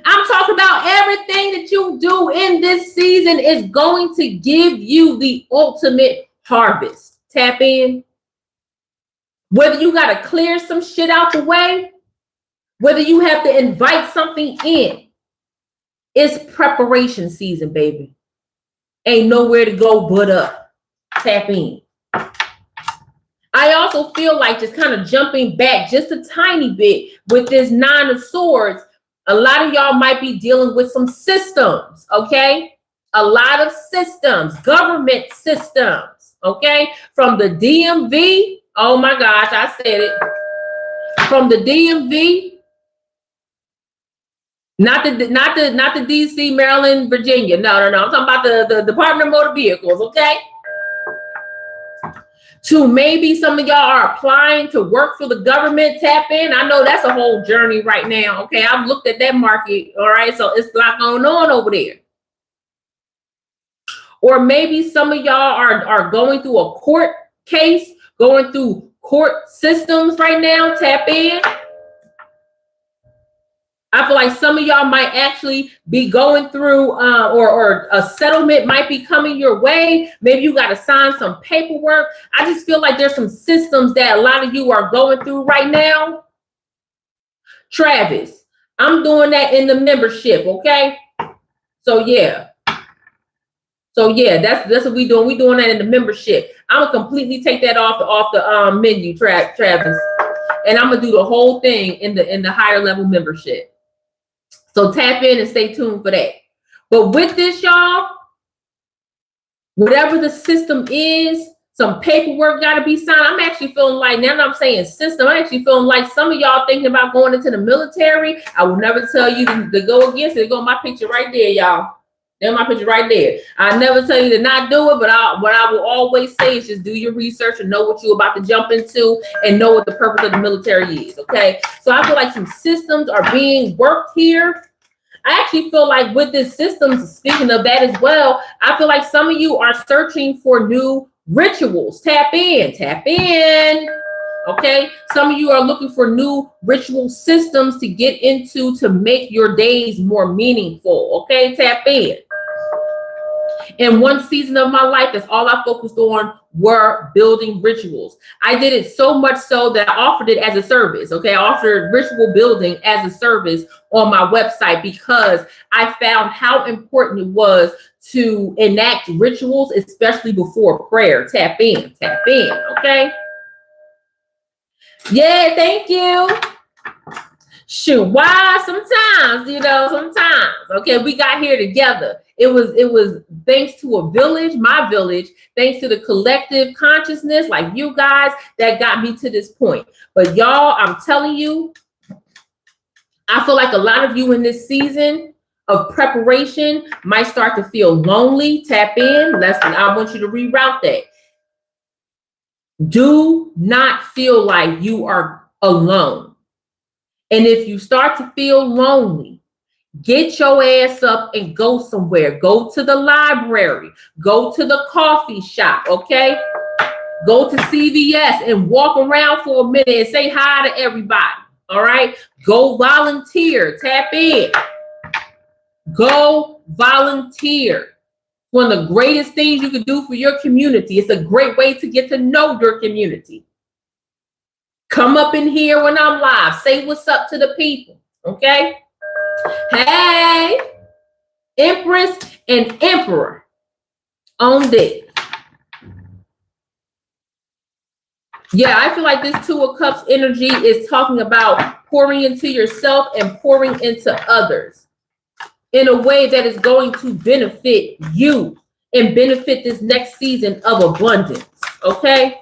I'm talking about everything that you do in this season is going to give you the ultimate harvest. Tap in. Whether you got to clear some shit out the way, whether you have to invite something in, it's preparation season, baby. Ain't nowhere to go but up. Tap in. I also feel like just kind of jumping back just a tiny bit with this Nine of Swords. A lot of y'all might be dealing with some systems, okay? A lot of systems, government systems, okay? From the DMV, oh my gosh, I said it. From the DMV, not the DC, Maryland, Virginia. No. I'm talking about the Department of Motor Vehicles, okay? To maybe some of y'all are applying to work for the government. Tap in. I know that's a whole journey right now. Okay, I've looked at that market. All right, so it's a lot going on over there. Or maybe some of y'all are going through a court case, going through court systems right now. Tap in. I feel like some of y'all might actually be going through or a settlement might be coming your way. Maybe you got to sign some paperwork. I just feel like there's some systems that a lot of you are going through right now. Travis, I'm doing that in the membership, okay? So yeah, that's what we doing. We doing that in the membership. I'm gonna completely take that off the menu, Travis, and I'm gonna do the whole thing in the higher level membership. So tap in and stay tuned for that. But with this, y'all, whatever the system is, some paperwork got to be signed. I'm actually feeling like, now that I'm saying system, I'm actually feeling like some of y'all thinking about going into the military. I will never tell you to go against it. Go my picture right there, y'all. There's my picture right there. I never tell you to not do it, but what I will always say is just do your research and know what you're about to jump into and know what the purpose of the military is, okay? So I feel like some systems are being worked here. I actually feel like with this system, speaking of that as well, I feel like some of you are searching for new rituals. Tap in. Okay. Some of you are looking for new ritual systems to get into to make your days more meaningful. Okay. Tap in. In one season of my life, that's all I focused on were building rituals. I did it so much so that I offered it as a service. Okay. I offered ritual building as a service on my website because I found how important it was to enact rituals, especially before prayer. Tap in. Okay. Yeah. Thank you. Shoot, why? Sometimes. Okay, we got here together. It was thanks to a village, my village, thanks to the collective consciousness, like you guys, that got me to this point. But y'all, I'm telling you, I feel like a lot of you in this season of preparation might start to feel lonely. Tap in. I want you to reroute that. Do not feel like you are alone. And if you start to feel lonely, get your ass up and go somewhere. Go to the library. Go to the coffee shop, okay? Go to CVS and walk around for a minute and say hi to everybody, all right? Go volunteer. Tap in. Go volunteer. One of the greatest things you can do for your community. It's a great way to get to know your community. Come up in here when I'm live. Say what's up to the people, okay? Hey, Empress and Emperor on deck. Yeah, I feel like this Two of Cups energy is talking about pouring into yourself and pouring into others in a way that is going to benefit you and benefit this next season of abundance, okay?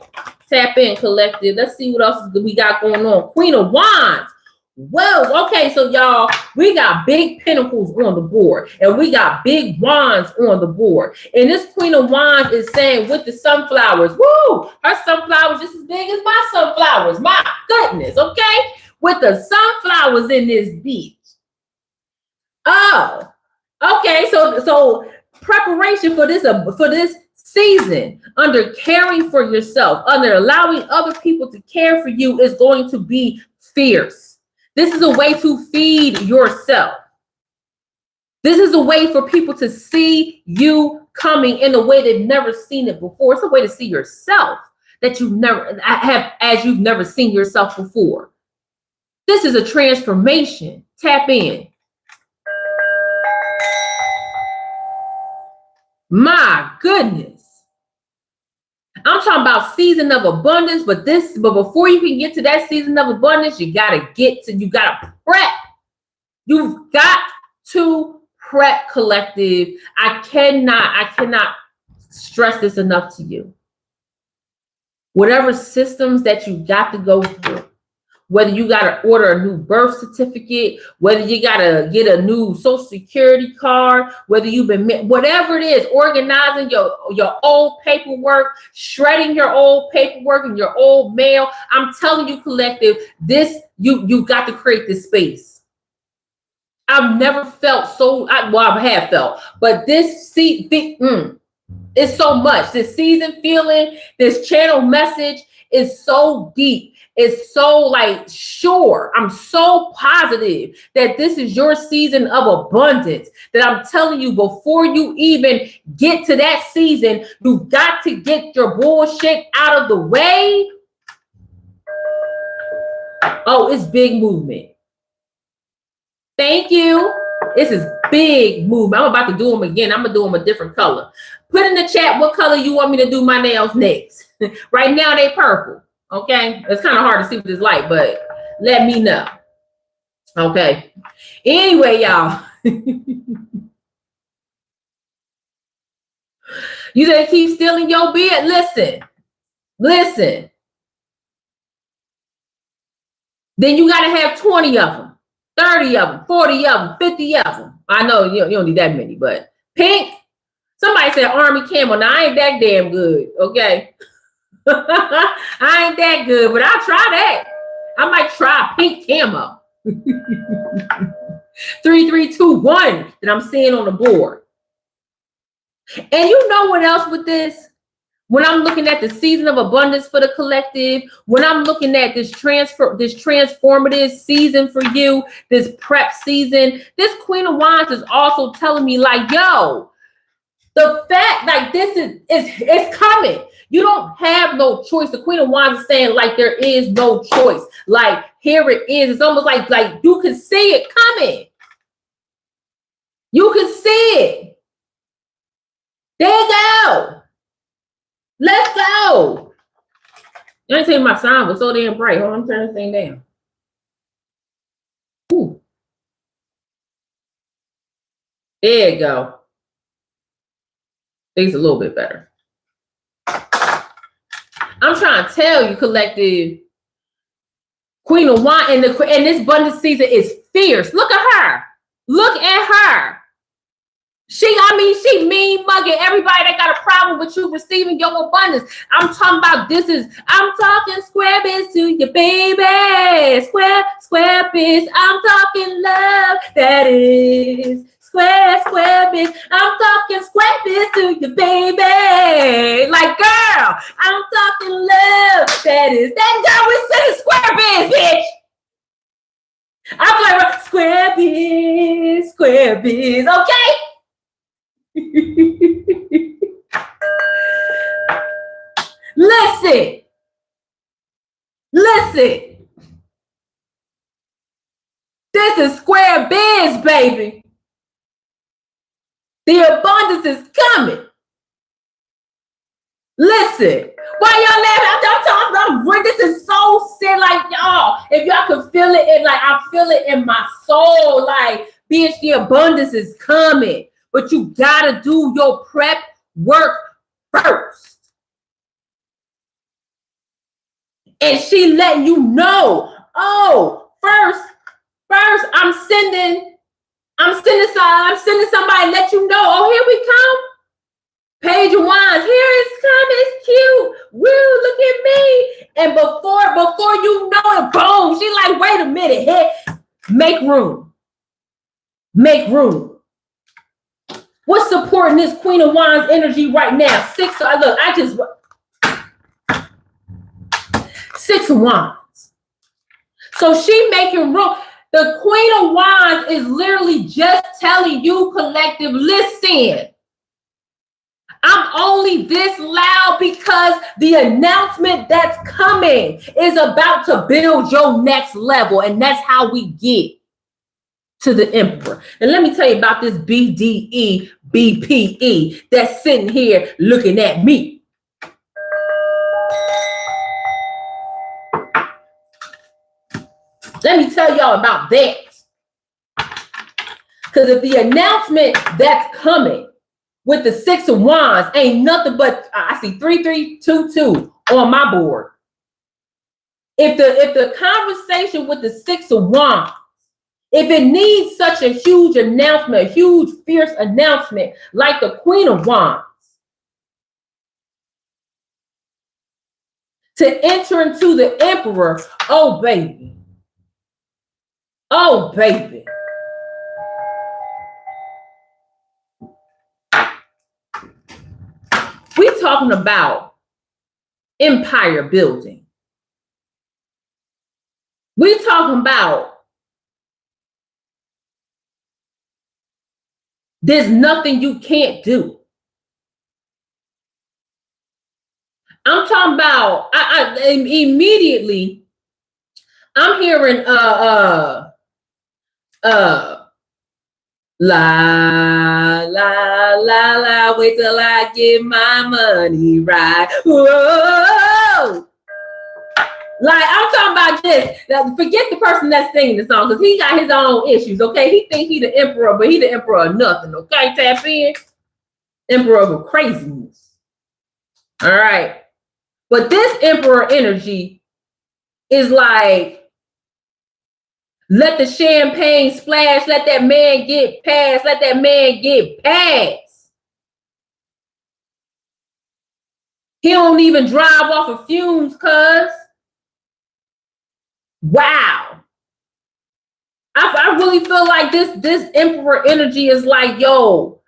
Tap in, collective. Let's see what else we got going on. Queen of Wands. Well, okay, so y'all, we got big pentacles on the board and we got big wands on the board. And this Queen of Wands is saying with the sunflowers, woo, her sunflowers just as big as my sunflowers. My goodness, okay? With the sunflowers in this beach. Oh, okay, so preparation for this season, under caring for yourself, under allowing other people to care for you, is going to be fierce. This is a way to feed yourself. This is a way for people to see you coming in a way they've never seen it before. It's a way to see yourself that you've never seen yourself before. This is a transformation. Tap in. My goodness. I'm talking about season of abundance, but before you can get to that season of abundance, you gotta prep. You've got to prep, collective. I cannot stress this enough to you. Whatever systems that you got to go through, whether you got to order a new birth certificate, whether you got to get a new social security card, whether whatever it is, organizing your old paperwork, shredding your old paperwork and your old mail. I'm telling you, collective, you got to create this space. I've never felt I have felt, but it's so much. This season feeling, this channel message is so deep. It's so sure. I'm so positive that this is your season of abundance, that I'm telling you, before you even get to that season, you've got to get your bullshit out of the way. Oh, it's big movement. Thank you. This is big movement. I'm about to do them again. I'm going to do them a different color. Put in the chat what color you want me to do my nails next. Right now, they purple. Okay, it's kind of hard to see with this light, but let me know. Okay. Anyway, y'all. You say keep stealing your beard. Listen. Then you got to have 20 of them, 30 of them, 40 of them, 50 of them. I know you don't need that many, but pink. Somebody said Army Camel. Now, I ain't that damn good. Okay. I ain't that good, but I'll try that. I might try pink camo. 3, 3, 2, 1 that I'm seeing on the board. And you know what else with this? When I'm looking at the season of abundance for the collective, when I'm looking at this transformative season for you, this prep season, this Queen of Wands is also telling me yo, the fact this is coming. You don't have no choice. The Queen of Wands is saying like there is no choice. Like here it is. It's almost like you can see it coming. You can see it. There you go. Let's go. I ain't saying my sound was so damn bright. Hold on, I'm turning this thing down. Ooh. There you go. Things a little bit better. I'm trying to tell you, collective, Queen of Wands, and this abundance season is fierce. Look at her. Look at her. She mean mugging everybody that got a problem with you receiving your abundance. I'm talking about I'm talking square biz to you, baby. Square biz. I'm talking love that is square biz. I'm talking square biz to you, baby. Like, girl, I'm talking love that is. That girl we singing square biz, bitch. I'm like, square biz, okay? Listen. This is square biz, baby. The abundance is coming. Listen. Why y'all laughing? I'm talking about this is so sick. Like, y'all, if y'all can feel it, like I feel it in my soul. Like, bitch, the abundance is coming. But you gotta do your prep work first. And she letting you know, oh, first, I'm sending somebody, let you know, oh, here we come. Page of Wands, here it's coming, it's cute. Woo, look at me. And before you know it, boom, she like, wait a minute, hey, make room. What's supporting this Queen of Wands energy right now? Six of Wands. So she making room. The Queen of Wands is literally just telling you, collective, listen. I'm only this loud because the announcement that's coming is about to build your next level. And that's how we get to the Emperor. And let me tell you about this BDE, BPE that's sitting here looking at me. Let me tell y'all about that. Because if the announcement that's coming with the Six of Wands ain't nothing but, I see 3322 on my board. If the conversation with the Six of Wands, if it needs such a huge announcement, a huge, fierce announcement like the Queen of Wands to enter into the Emperor, oh, baby. Oh, baby. We talking about empire building. We talking about there's nothing you can't do. I'm talking about, I immediately, I'm hearing, la, la, la, la, wait till I get my money right. Whoa. Like, I'm talking about this. Now, forget the person that's singing the song, because he got his own issues, okay? He think he the emperor, but he the emperor of nothing, okay? Tap in. Emperor of craziness. All right. But this emperor energy is like, let the champagne splash, let that man get past, let that man get past. He don't even drive off of fumes, cuz. Wow. I really feel like this emperor energy is like, yo,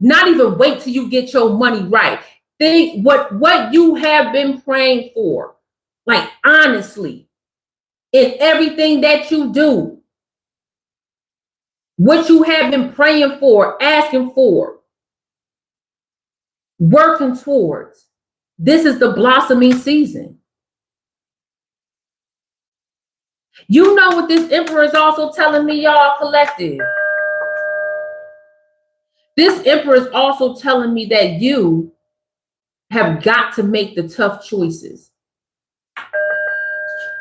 not even wait till you get your money right. Think what you have been praying for. Like, honestly, in everything that you do, what you have been praying for, asking for, working towards, This is the blossoming season. You know what this emperor is also telling me, y'all, collective? This emperor is also telling me that you have got to make the tough choices.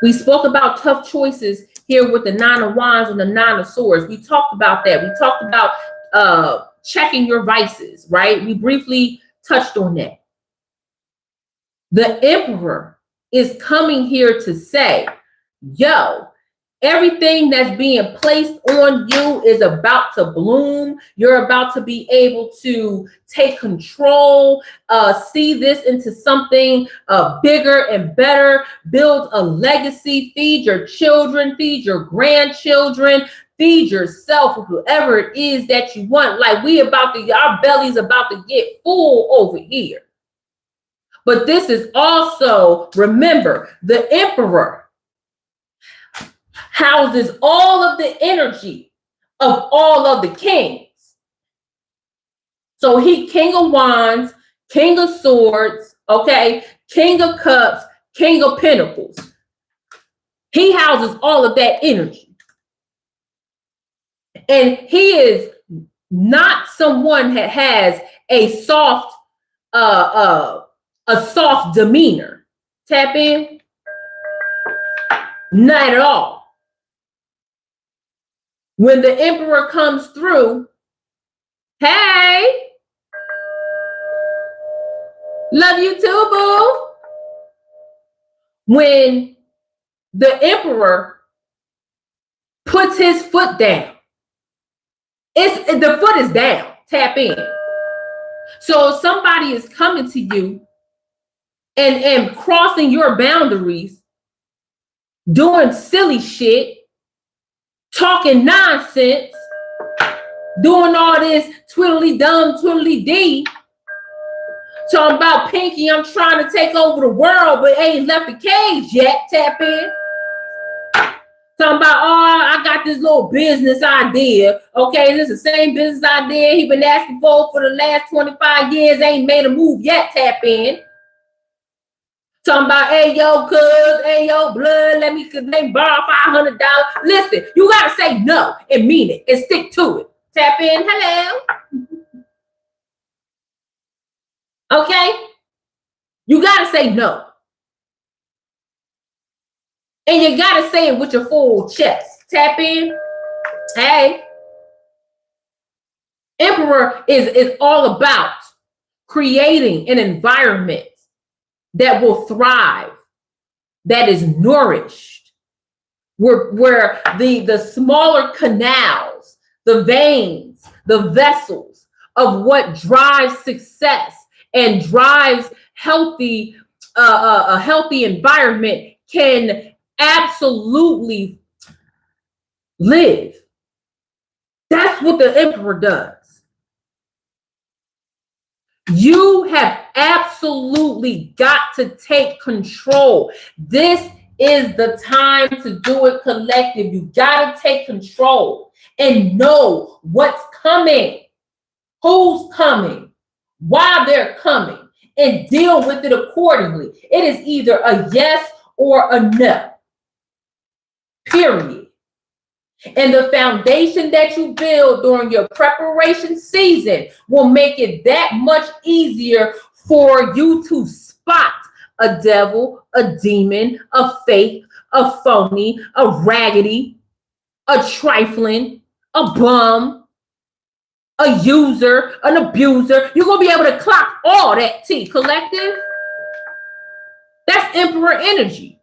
We spoke about tough choices here with the 9 of Wands and the 9 of Swords. We talked about that. We talked about checking your vices, right? We briefly touched on that. The emperor is coming here to say, yo, everything that's being placed on you is about to bloom. You're about to be able to take control, see this into something bigger and better, build a legacy, feed your children, feed your grandchildren, feed yourself, whoever it is that you want. Like our belly's about to get full over here. But this is also, remember, the emperor houses all of the energy of all of the kings. So he King of Wands, King of Swords, okay, King of Cups, King of Pentacles. He houses all of that energy. And he is not someone that has a soft demeanor. Tap in. Not at all. When the emperor comes through, hey, love you too, boo. When the emperor puts his foot down, the foot is down. Tap in. So if somebody is coming to you and crossing your boundaries, doing silly shit, talking nonsense, doing all this twiddly dum, twiddly dee, talking about Pinky, I'm trying to take over the world, but ain't left the cage yet. Tap in. Talking about, I got this little business idea. Okay, this is the same business idea he been asking for the last 25 years. Ain't made a move yet. Tap in. Talking about, hey, yo, cuz, hey, yo, blood, let me borrow $500. Listen, you got to say no and mean it and stick to it. Tap in. Hello. Okay? You got to say no. And you got to say it with your full chest. Tap in. Hey. Emperor is all about creating an environment that will thrive, that is nourished, where the smaller canals, the veins, the vessels of what drives success and drives a healthy environment can absolutely live. That's what the emperor does. You have absolutely got to take control. This is the time to do it, collective. You got to take control and know what's coming, who's coming, why they're coming, and deal with it accordingly. It is either a yes or a no. Period. And the foundation that you build during your preparation season will make it that much easier for you to spot a devil, a demon, a fake, a phony, a raggedy, a trifling, a bum, a user, an abuser. You're going to be able to clock all that T, collective. That's emperor energy.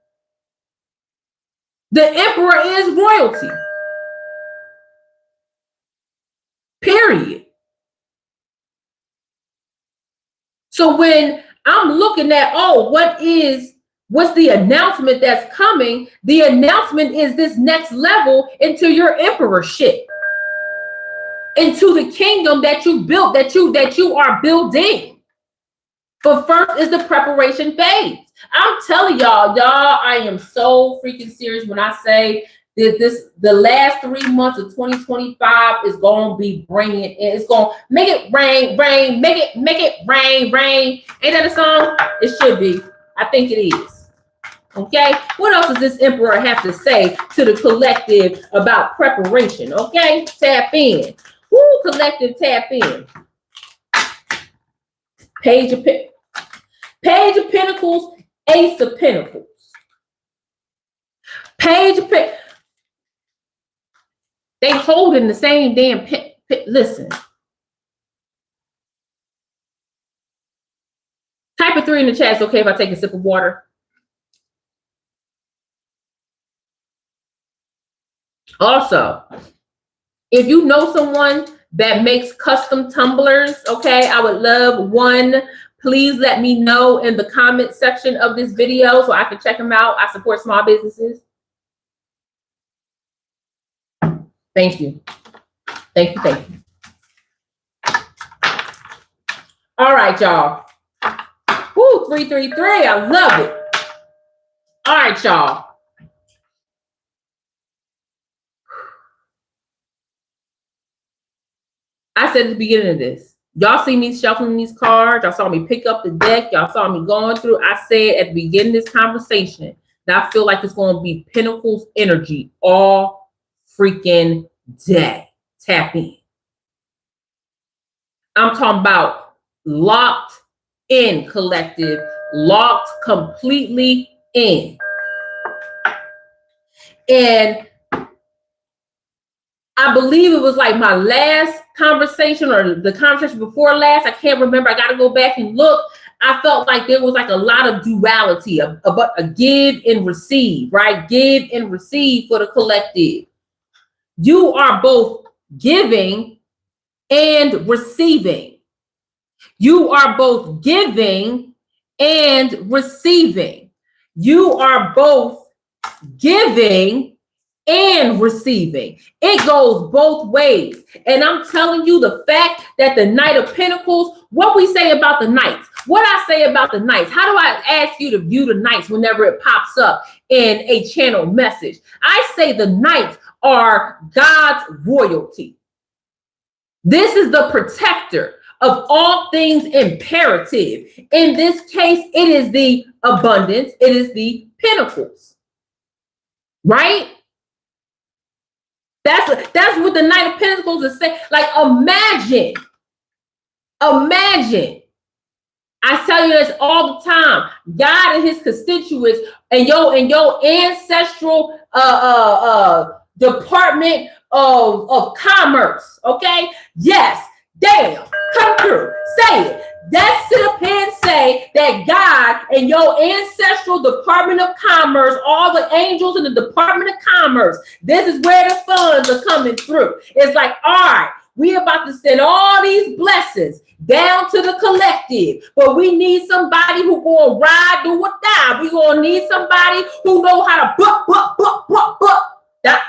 The emperor is royalty. Period. So when I'm looking at, what's the announcement that's coming? The announcement is this next level into your emperorship, into the kingdom that you built, that you are building. But first is the preparation phase. I'm telling y'all, I am so freaking serious when I say the last 3 months of 2025 is going to be bringing it. It's going to make it rain, make it rain. Ain't that a song? It should be. I think it is. Okay. What else does this emperor have to say to the collective about preparation? Okay. Tap in. Woo, collective, tap in. Page of Pentacles, Ace of Pentacles. Page of Pentacles. They holding the same damn listen. Type a 3 in the chat. It's okay if I take a sip of water. Also, if you know someone that makes custom tumblers, okay, I would love one. Please let me know in the comment section of this video so I can check them out. I support small businesses. Thank you. Thank you. Thank you. All right, y'all. Woo, 333. I love it. All right, y'all. I said at the beginning of this, y'all see me shuffling these cards. Y'all saw me pick up the deck. Y'all saw me going through. I said at the beginning of this conversation that I feel like it's going to be Pentacles energy all freaking day. Tap in. I'm talking about locked in, collective, locked completely in. And I believe it was like my last conversation or the conversation before last. I can't remember. I got to go back and look. I felt like there was like a lot of duality, a give and receive, right? Give and receive for the collective. You are both giving and receiving. You are both giving and receiving. You are both giving and receiving. It goes both ways. And I'm telling you, the fact that the Knight of Pentacles, what we say about the Knights, what I say about the Knights, how do I ask you to view the Knights whenever it pops up in a channel message? I say the Knights are God's royalty. This is the protector of all things imperative. In this case, it is the abundance. It is the Pentacles. Right? That's what the Knight of Pentacles is saying. Like, imagine. I tell you this all the time. God and his constituents and your ancestral department of commerce. Okay? Yes. Damn. Come through. Say it. Let's sit up here and say that God and your ancestral Department of Commerce, all the angels in the Department of Commerce, this is where the funds are coming through. It's like, all right, we about to send all these blessings down to the collective, but we need somebody who gonna ride, do or die. We gonna need somebody who know how to fuck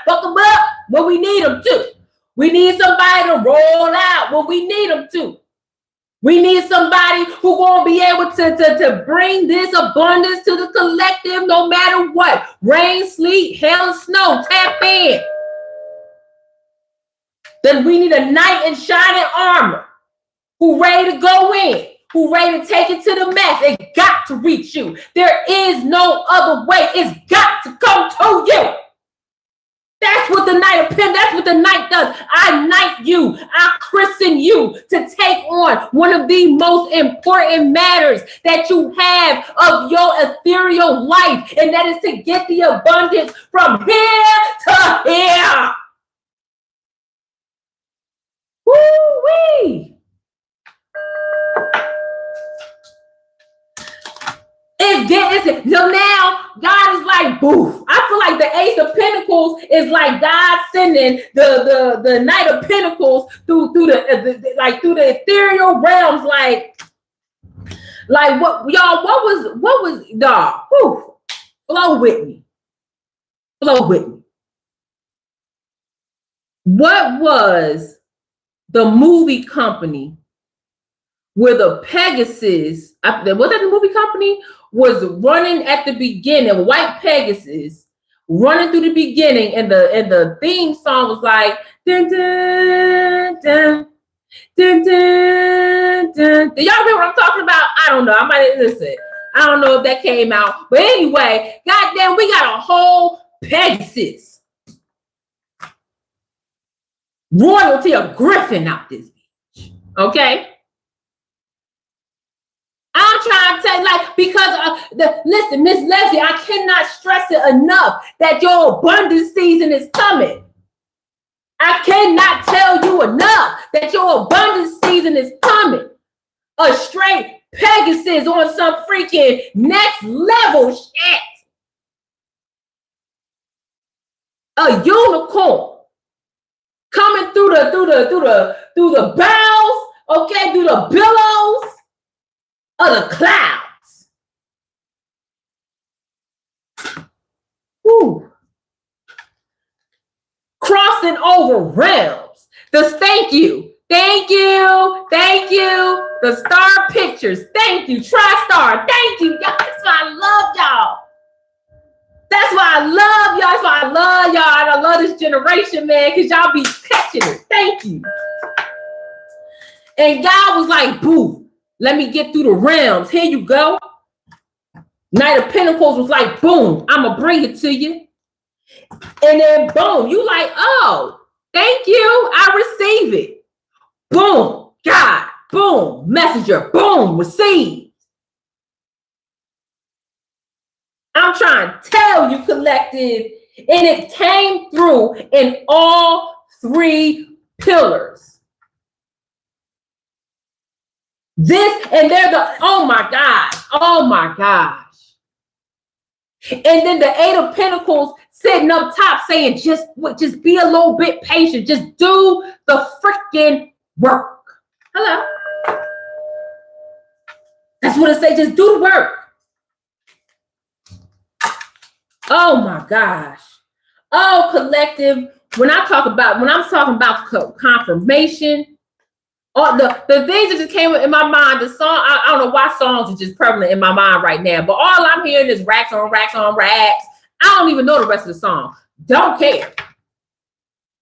them up when we need them to. We need somebody to roll out when we need them to. We need somebody who gonna be able to bring this abundance to the collective no matter what. Rain, sleet, hail, and snow. Tap in. Then we need a knight in shining armor who ready to go in, who ready to take it to the max. It got to reach you. There is no other way. It's got to come to you. That's what the Knight of Pentacles, that's what the Knight does. I knight you. I christen you to take on one of the most important matters that you have of your ethereal life, and that is to get the abundance from here to here. Woo-wee. So now God is like, boof. I feel like the Ace of Pentacles is like God sending the Knight of Pentacles through the ethereal realms. Like what y'all? What was dog? Flow with me. What was the movie company where the Pegasus? Was that the movie company? Was running at the beginning, white Pegasus running through the beginning, and the theme song was like dun, dun, dun, dun, dun, dun. Do y'all remember what I'm talking about? I don't know. I might listen. I don't know if that came out, but anyway, goddamn, we got a whole Pegasus royalty of Griffin out this bitch. Okay. I'm trying to tell you, like, because listen, Miss Leslie, I cannot stress it enough that your abundance season is coming. I cannot tell you enough that your abundance season is coming. A straight Pegasus on some freaking next level shit. A unicorn coming through the boughs, okay, through the billows of the clouds. Woo. Crossing over realms. Thank you. The star pictures. Thank you. TriStar. Thank you. Y'all. That's why I love y'all. That's why I love y'all. That's why I love y'all. And I love this generation, man, because y'all be catching it. Thank you. And God was like, boo, let me get through the realms. Here you go. Knight of Pentacles was like, boom, I'm going to bring it to you. And then boom, you like, oh, thank you. I receive it. Boom, God, boom, messenger, boom, received. I'm trying to tell you, collective, and it came through in all three pillars. This, and they're the, oh my gosh. And then the Eight of Pentacles sitting up top saying, just be a little bit patient. Just do the freaking work. Hello. That's what it says. Just do the work. Oh my gosh. Oh, collective. When I'm talking about confirmation, all the things that just came in my mind, the song, I don't know why songs are just prevalent in my mind right now, but all I'm hearing is racks on racks on racks. I don't even know the rest of the song. Don't care.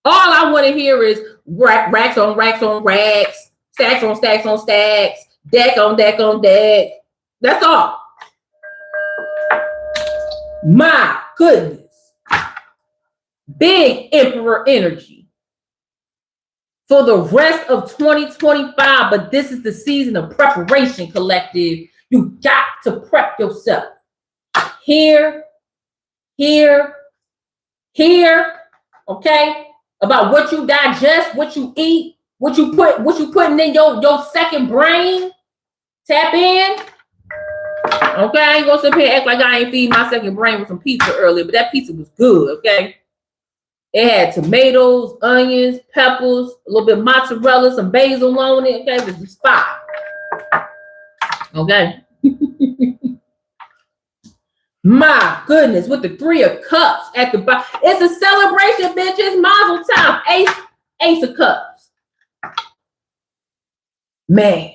All I want to hear is racks on racks on racks, stacks on stacks on stacks, deck on deck on deck. That's all. My goodness. Big Emperor energy for the rest of 2025, but this is the season of preparation, collective. You got to prep yourself. Here, okay? About what you digest, what you eat, what you putting in your second brain. Tap in. Okay, I ain't gonna sit here and act like I ain't feed my second brain with some pizza earlier, but that pizza was good, okay? It had tomatoes, onions, peppers, a little bit of mozzarella, some basil on it, okay? This is fire. Okay? My goodness, with the Three of Cups at the bottom. It's a celebration, bitch. It's Mazel Tov. Ace of Cups. Man.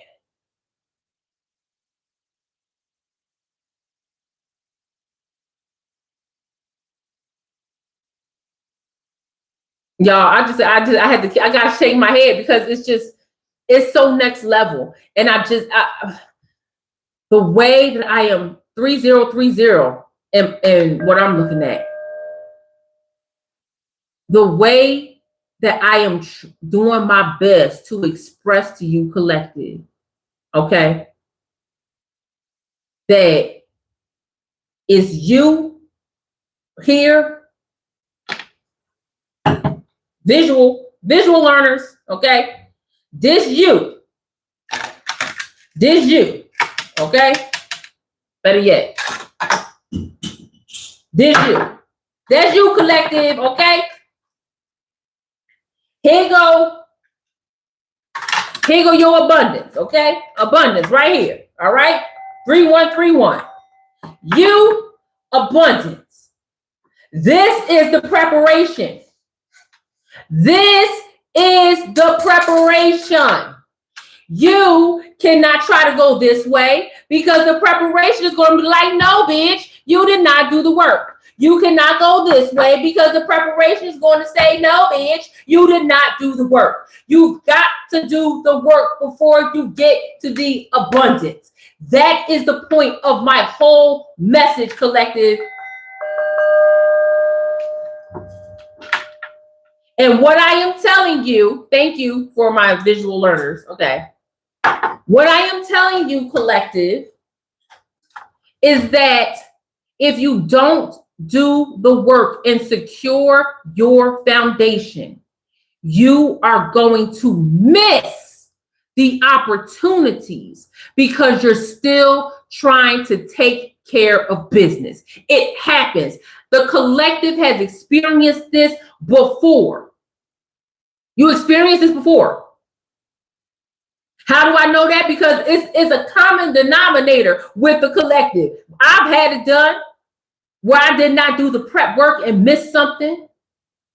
Y'all, I gotta shake my head because it's so next level. And the way that I am 3030 and what I'm looking at, the way that I am doing my best to express to you, collective, okay, that is you here, visual learners, okay, this you, okay, better yet, that's you, collective, okay. Here go your abundance, okay? Abundance right here, all right? 3131. You, abundance. This is the preparation. This is the preparation. You cannot try to go this way because the preparation is going to be like, no, bitch, you did not do the work. You cannot go this way because the preparation is going to say, no, bitch, you did not do the work. You've got to do the work before you get to the abundance. That is the point of my whole message, collective. And what I am telling you, thank you for my visual learners, okay? What I am telling you, collective, is that if you don't do the work and secure your foundation, you are going to miss the opportunities because you're still trying to take care of business. It happens. The collective has experienced this before. You experienced this before. How do I know that? Because it's a common denominator with the collective. I've had it done where I did not do the prep work and missed something.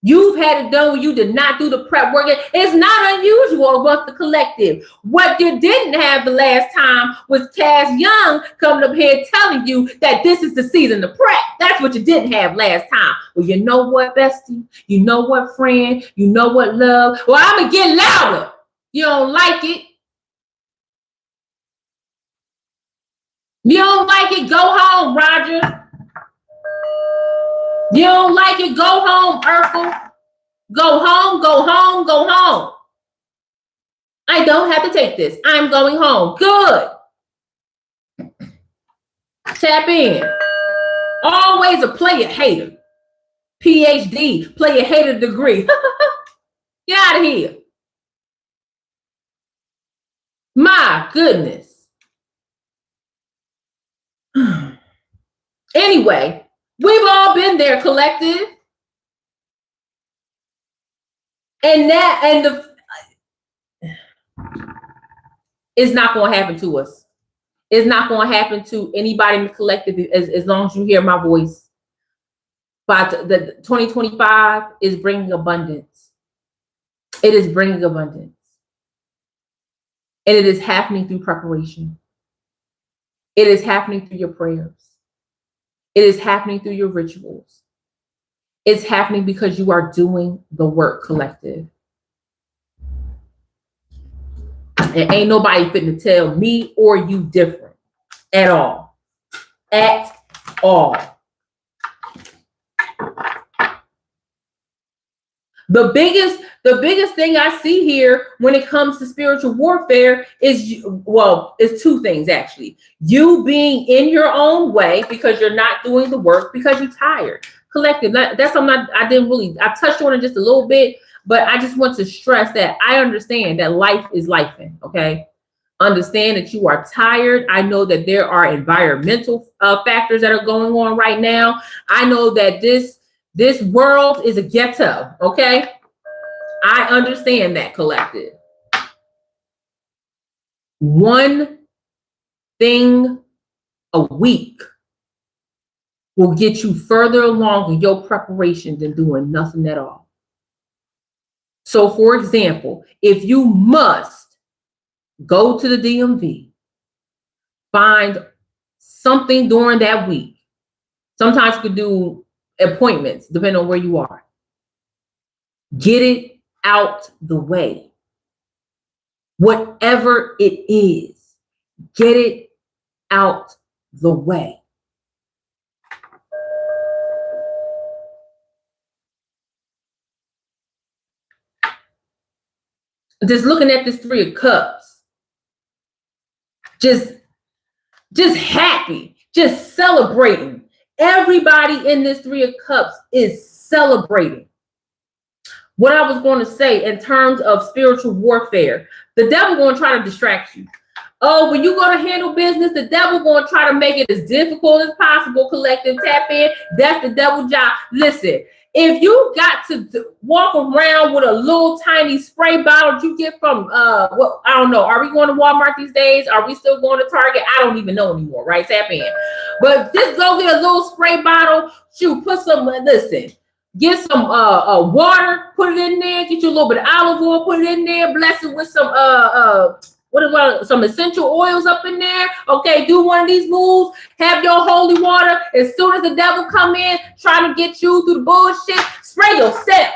You've had it done where you did not do the prep work. It's not unusual with the collective. What you didn't have the last time was Cass Young coming up here telling you that this is the season to prep. That's what you didn't have last time. Well, you know what, bestie? You know what, friend? You know what, love? Well, I'm going to get louder. You don't like it? You don't like it? Go home, Roger. You don't like it? Go home, Urkel. Go home, go home, go home. I don't have to take this. I'm going home. Good. Tap in. Always a player hater. PhD, player hater degree. Get out of here. My goodness. Anyway, we've all been there, collective. And it's not going to happen to us. It's not going to happen to anybody in the collective as long as you hear my voice. But the 2025 is bringing abundance. It is bringing abundance. And it is happening through preparation. It is happening through your prayers. It is happening through your rituals. It's happening because you are doing the work, collective. And ain't nobody fitting to tell me or you different at all. At all. The biggest thing I see here when it comes to spiritual warfare is, well, it's two things actually. You being in your own way because you're not doing the work because you're tired. Collective, that's something I touched on it just a little bit, but I just want to stress that I understand that life is lifing, okay? Understand that you are tired. I know that there are environmental factors that are going on right now. I know that this world is a ghetto, okay? I understand that, collective. One thing a week will get you further along in your preparation than doing nothing at all. So, for example, if you must go to the DMV, find something during that week. Sometimes you could do appointments, depending on where you are. Get it out the way. Whatever it is, get it out the way. Just looking at this Three of Cups, just happy, just celebrating. Everybody in this Three of Cups is celebrating. What I was going to say in terms of spiritual warfare, the devil going to try to distract you. Oh, when you go to handle business, the devil going to try to make it as difficult as possible. Collective, tap in. That's the devil's job. Listen, if you got to walk around with a little tiny spray bottle you get from, I don't know. Are we going to Walmart these days? Are we still going to Target? I don't even know anymore, right? Tap in. But just go get a little spray bottle. Shoot, put some, listen. Get some water, put it in there. Get you a little bit of olive oil, put it in there. Bless it with some What about some essential oils up in there? Okay, do one of these moves. Have your holy water. As soon as the devil come in, trying to get you through the bullshit, spray yourself.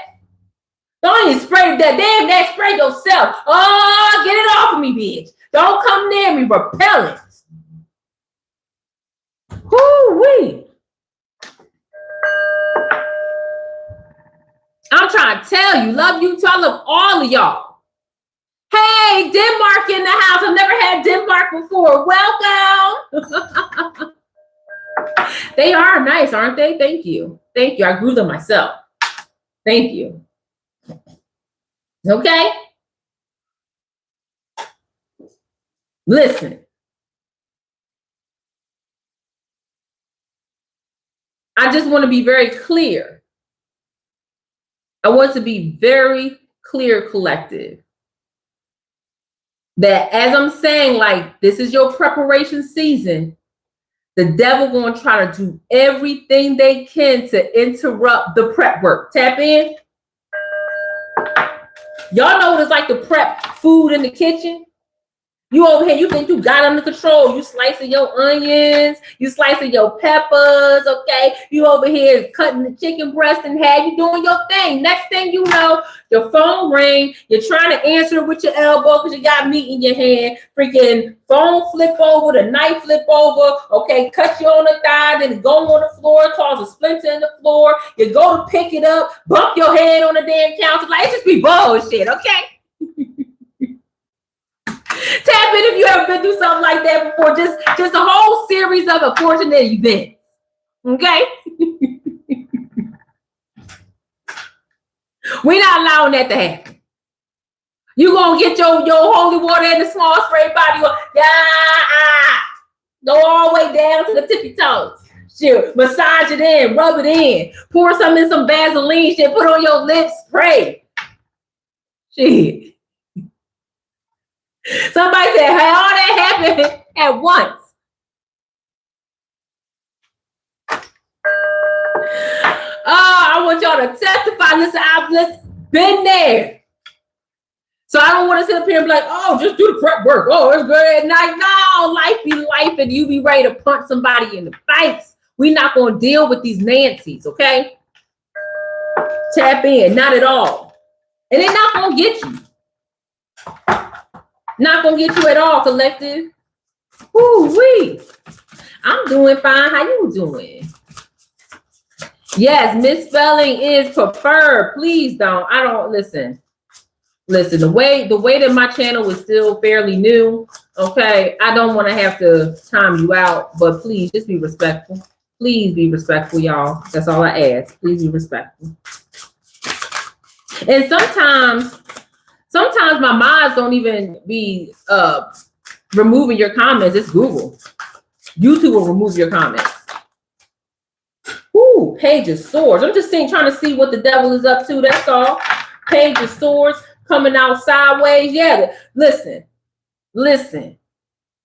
Don't even spray that damn that. Spray yourself. Oh, get it off of me, bitch. Don't come near me. Repellent. Whoo-wee. I'm trying to tell you, love you, love all of y'all. Hey, Denmark in the house. I've never had Denmark before. Welcome. They are nice, aren't they? Thank you. Thank you. I grew them myself. Thank you. Okay. Listen. I just want to be very clear. I want to be very clear, collective, that as I'm saying, like, this is your preparation season, the devil going to try to do everything they can to interrupt the prep work. Tap in. Y'all know what it's like to prep food in the kitchen? You over here, you think you got under control. You slicing your onions, you slicing your peppers, okay? You over here cutting the chicken breast in half. You doing your thing. Next thing you know, your phone ring. You're trying to answer it with your elbow because you got meat in your hand. Freaking phone flip over, the knife flip over, okay? Cut you on the thigh, then go on the floor, cause a splinter in the floor. You go to pick it up, bump your head on the damn counter. Like, it just be bullshit, okay? Tap in if you ever been through something like that before. Just a whole series of unfortunate events. Okay? We're not allowing that to happen. You're going to get your holy water in the small spray body. Go all the way down to the tippy toes. Shit, massage it in, rub it in. Pour some in some Vaseline. Shit, put on your lips, spray. Shit. Somebody said, hey, all that happened at once. Oh, I want y'all to testify. Listen, I've been there. So I don't want to sit up here and be like, oh, just do the prep work. Oh, it's good at night. No, life be life, and you be ready to punch somebody in the face. We're not going to deal with these Nancys, okay? Tap in, not at all. And they're not going to get you. Not gonna get you at all, collective. Woo-wee. I'm doing fine. How you doing? Yes, misspelling is preferred. Please don't. I don't listen. Listen, the way that my channel is still fairly new, okay, I don't want to have to time you out, but please just be respectful. Please be respectful, y'all. That's all I ask. Please be respectful. And sometimes my mods don't even be removing your comments. It's Google. YouTube will remove your comments. Ooh, Page of Swords. I'm just trying to see what the devil is up to. That's all. Page of Swords coming out sideways. Yeah, listen.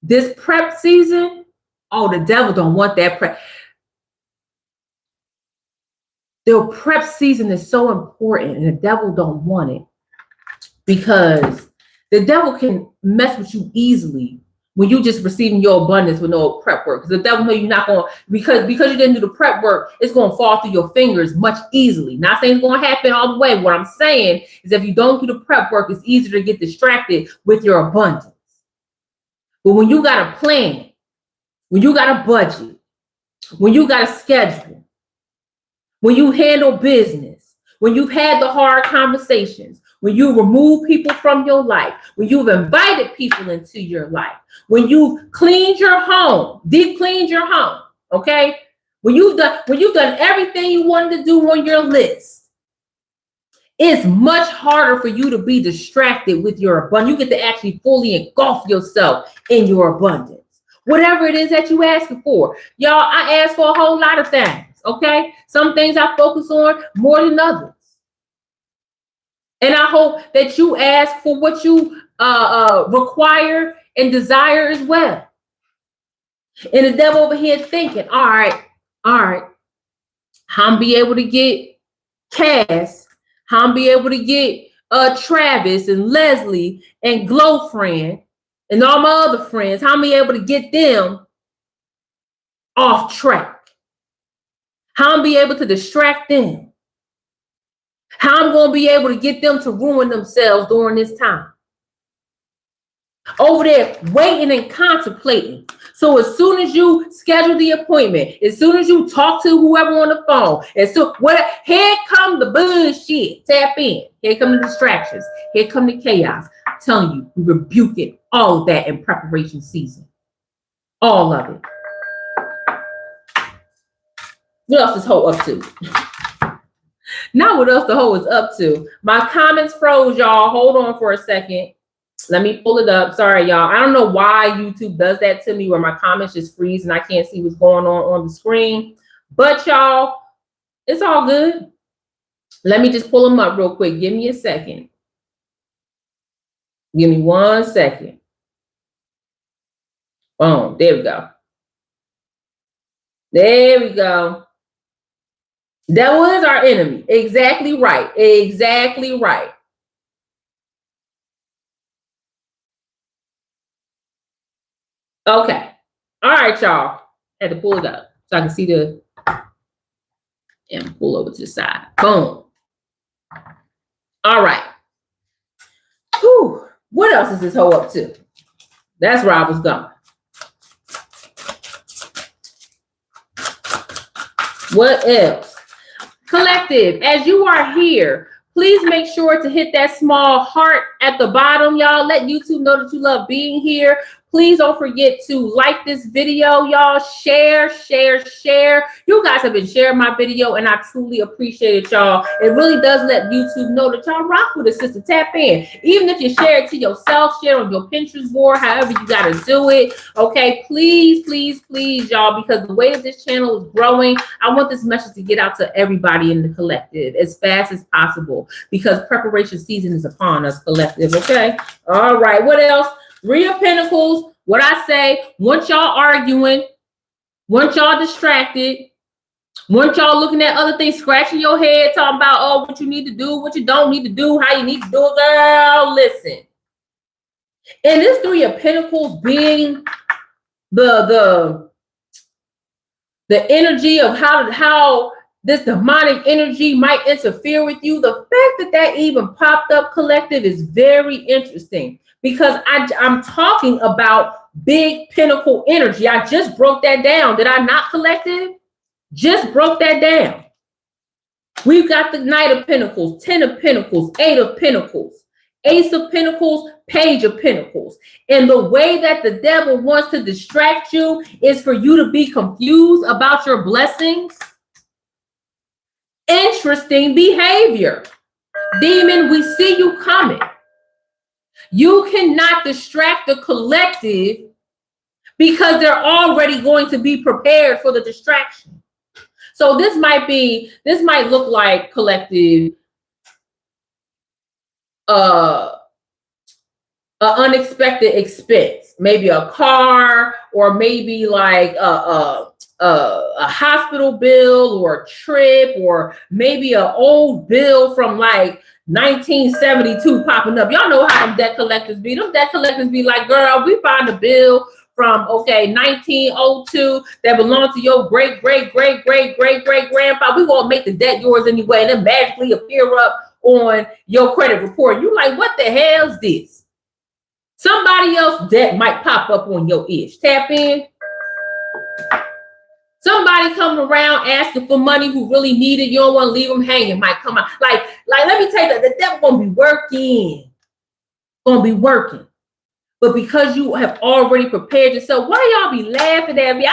This prep season, oh, the devil don't want that prep. The prep season is so important, and the devil don't want it. Because the devil can mess with you easily when you just receiving your abundance with no prep work. Because the devil know you're not going to, because you didn't do the prep work, it's going to fall through your fingers much easily. Not saying it's going to happen all the way. What I'm saying is if you don't do the prep work, it's easier to get distracted with your abundance. But when you got a plan, when you got a budget, when you got a schedule, when you handle business, when you've had the hard conversations, when you remove people from your life, when you've invited people into your life, when you've cleaned your home, deep cleaned your home, okay? When you've done everything you wanted to do on your list, it's much harder for you to be distracted with your abundance. You get to actually fully engulf yourself in your abundance. Whatever it is that you asking for. Y'all, I ask for a whole lot of things, okay? Some things I focus on more than others. And I hope that you ask for what you require and desire as well. And the devil over here thinking, all right, I'm be able to get Cass, I'm be able to get Travis and Leslie and Glowfriend and all my other friends, how I'm able to get them off track, how I'm be able to distract them, how I'm going to be able to get them to ruin themselves during this time. Over there waiting and contemplating. So as soon as you schedule the appointment, as soon as you talk to whoever on the phone, here come the bullshit. Tap in. Here come the distractions. Here come the chaos. I'm telling you, we rebuke it. All of that in preparation season. All of it. What else is Ho up to? Not what else the Ho is up to. My comments froze, y'all. Hold on for a second. Let me pull it up. Sorry, y'all. I don't know why YouTube does that to me where my comments just freeze and I can't see what's going on the screen. But y'all, it's all good. Let me just pull them up real quick. Give me a second. Give me 1 second. Boom. There we go. There we go. Devil is our enemy. Exactly right. Exactly right. Okay. All right, y'all. Had to pull it up so I can see the, and pull over to the side. Boom. All right. Whew. What else is this Ho up to? That's where I was going. What else? Collective, as you are here, please make sure to hit that small heart at the bottom, y'all. Let YouTube know that you love being here. Please don't forget to like this video, y'all. Share, share, share. You guys have been sharing my video, and I truly appreciate it, y'all. It really does let YouTube know that y'all rock with a sister. Tap in. Even if you share it to yourself, share on your Pinterest board, however you got to do it. Okay, please, please, please, y'all, because the way that this channel is growing, I want this message to get out to everybody in the collective as fast as possible because preparation season is upon us, collective. Okay, all right. What else? 3 of Pentacles. What I say, once y'all arguing, once y'all distracted, once y'all looking at other things, scratching your head, talking about, oh, what you need to do, what you don't need to do, how you need to do it, girl, listen. And this 3 of Pentacles being the energy of how this demonic energy might interfere with you, the fact that even popped up, collective, is very interesting. Because I'm talking about big pinnacle energy. I just broke that down. Did I not, collective? Just broke that down. We've got the Knight of Pentacles, 10 of Pentacles, 8 of Pentacles, Ace of Pentacles, Page of Pentacles. And the way that the devil wants to distract you is for you to be confused about your blessings. Interesting behavior. Demon, we see you coming. You cannot distract the collective because they're already going to be prepared for the distraction. So this might look like, collective, an unexpected expense, maybe a car, or maybe like a hospital bill or a trip, or maybe an old bill from like 1972 popping up. Y'all know how them debt collectors be. Them debt collectors be like, girl, we found a bill from 1902 that belonged to your great grandpa. We gonna make the debt yours anyway, and then magically appear up on your credit report. You like, what the hell's this? Somebody else's debt might pop up on your ish. Tap in. Somebody coming around asking for money who really need it. You don't want to leave them hanging. Might come out. Like, let me tell you that the devil gonna be working. Gonna be working. But because you have already prepared yourself, why y'all be laughing at me?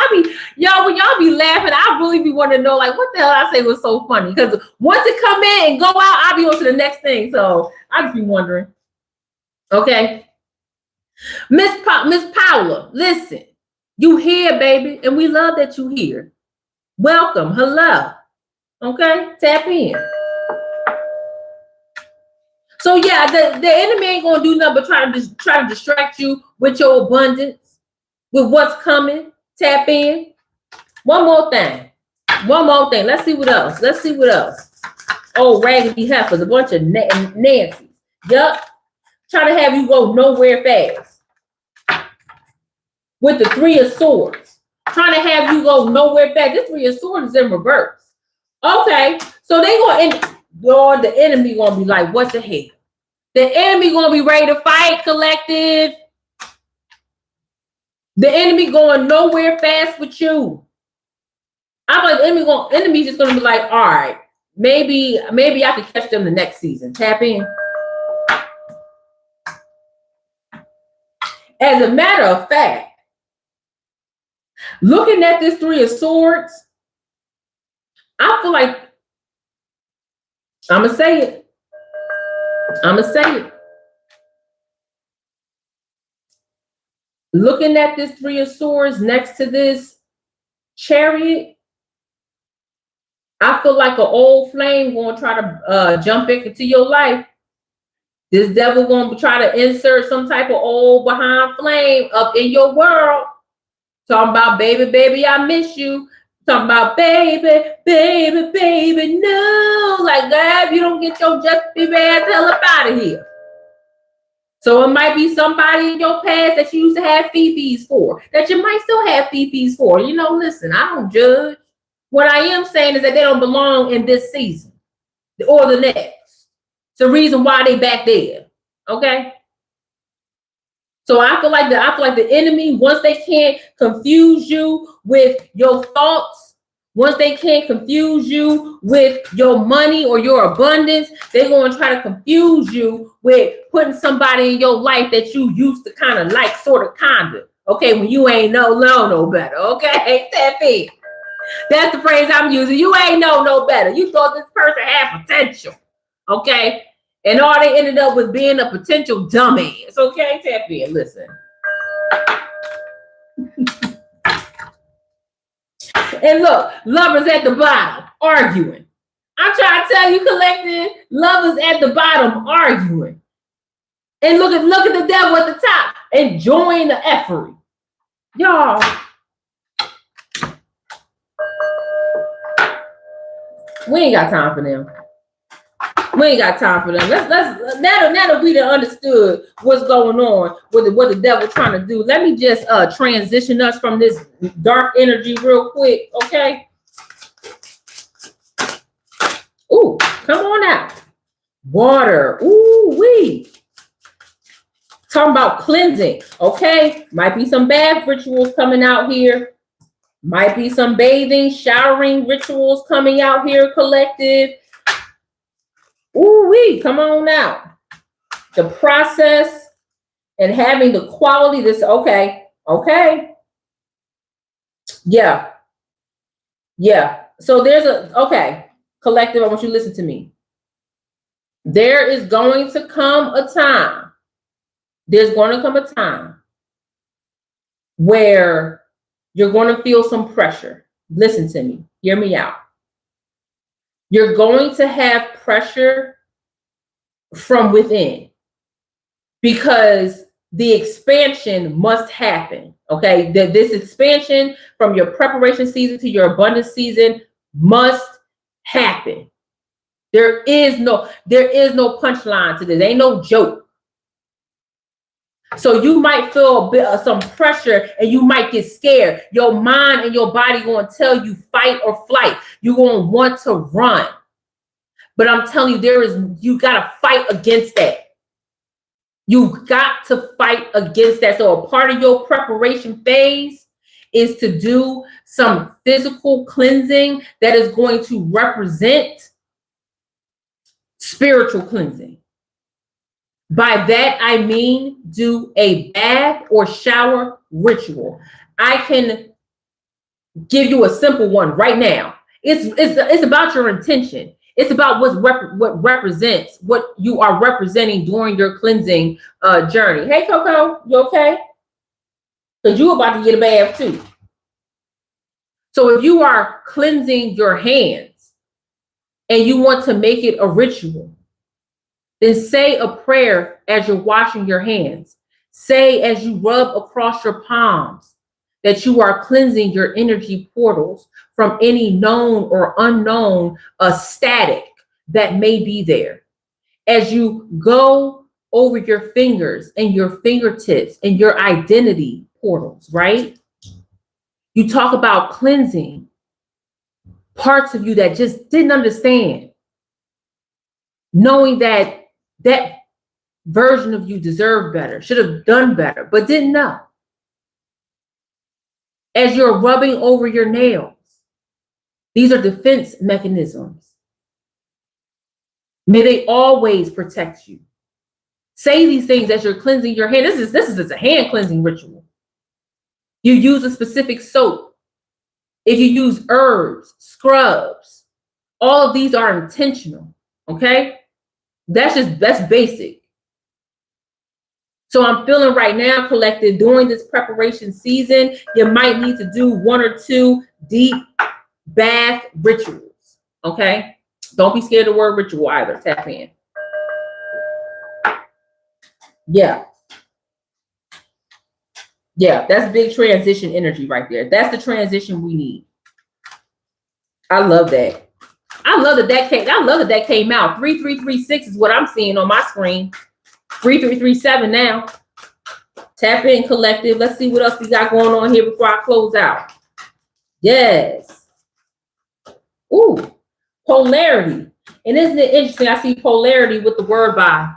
When y'all be laughing, I really be wanting to know, like, what the hell I say was so funny? Because once it come in and go out, I'll be on to the next thing. So I just be wondering. Okay. Miss Paula, listen. You here, baby, and we love that you here. Welcome. Hello. Okay, tap in. So yeah, the enemy ain't gonna do nothing but try to distract you with your abundance, with what's coming. Tap in. One more thing. Let's see what else. Oh, raggedy heifers, a bunch of Nancy's. Yup. Trying to have you go nowhere fast. with the Three of Swords, trying to have you go nowhere back. This Three of Swords is in reverse. Okay, so they going Lord, the enemy gonna be like, what the hell? The enemy gonna be ready to fight, collective. The enemy going nowhere fast with you. I'm like, the enemy just gonna be like, all right, maybe I can catch them the next season. Tap in. As a matter of fact, looking at this Three of Swords, I feel like I'm gonna say it. Looking at this Three of Swords next to this Chariot, I feel like an old flame gonna try to jump into your life. This devil gonna try to insert some type of old behind flame up in your world. Talking about baby, I miss you. Talking about baby, no. Like, God, you don't get your just be ass hell up out of here. So it might be somebody in your past that you used to have fifis for, that you might still have fifis for. You know, listen, I don't judge. What I am saying is that they don't belong in this season or the next. It's the reason why they back there. Okay. So I feel like the enemy, once they can't confuse you with your thoughts, once they can't confuse you with your money or your abundance, they're going to try to confuse you with putting somebody in your life that you used to kind of like, sort of, kind of. Okay, when you ain't no better. Okay, tap in. That's the phrase I'm using. You ain't no better. You thought this person had potential. Okay, and all they ended up with being a potential dumbass. Okay, tap in. Listen. And look, lovers at the bottom arguing. I'm trying to tell you, collective, lovers at the bottom arguing. And look at the devil at the top enjoying the effery. Y'all. We ain't got time for them. Let's now that we done understood what's going on with what the devil trying to do. Let me just transition us from this dark energy real quick, okay? Ooh, come on out. Water. Ooh wee. Talking about cleansing, okay? Might be some bath rituals coming out here. Might be some bathing, showering rituals coming out here, collective. Ooh wee, come on out. The process and having the quality, this, okay. Yeah. So there's okay, collective, I want you to listen to me. There is going to come a time. There's going to come a time where you're going to feel some pressure. Listen to me. Hear me out. You're going to have pressure from within because the expansion must happen. Okay. This expansion from your preparation season to your abundance season must happen. There is no punchline to this. Ain't no joke. So you might feel a bit of some pressure and you might get scared. Your mind and your body going to tell you fight or flight. You're going to want to run. But I'm telling you, you got to fight against that. You got to fight against that. So a part of your preparation phase is to do some physical cleansing that is going to represent spiritual cleansing. By that, I mean do a bath or shower ritual. I can give you a simple one right now. It's about your intention. It's about what represents what you are representing during your cleansing journey. Hey, Coco, you okay? Because you're about to get a bath too. So if you are cleansing your hands and you want to make it a ritual, then say a prayer as you're washing your hands. Say as you rub across your palms that you are cleansing your energy portals from any known or unknown static that may be there. As you go over your fingers and your fingertips and your identity portals, right? You talk about cleansing parts of you that just didn't understand, knowing that that version of you deserved better, should have done better, but didn't know. As you're rubbing over your nails, these are defense mechanisms. May they always protect you. Say these things as you're cleansing your hand. This is a hand cleansing ritual. You use a specific soap. If you use herbs, scrubs, all of these are intentional. Okay? That's basic. So I'm feeling right now, collective, during this preparation season, you might need to do 1 or 2 deep bath rituals. Okay? Don't be scared of the word ritual either. Tap in. Yeah. Yeah, that's big transition energy right there. That's the transition we need. I love that. I love that that came out. 3336 is what I'm seeing on my screen. 3337 now. Tap in, collective. Let's see what else we got going on here before I close out. Yes. Ooh, polarity. And isn't it interesting? I see polarity with the word by.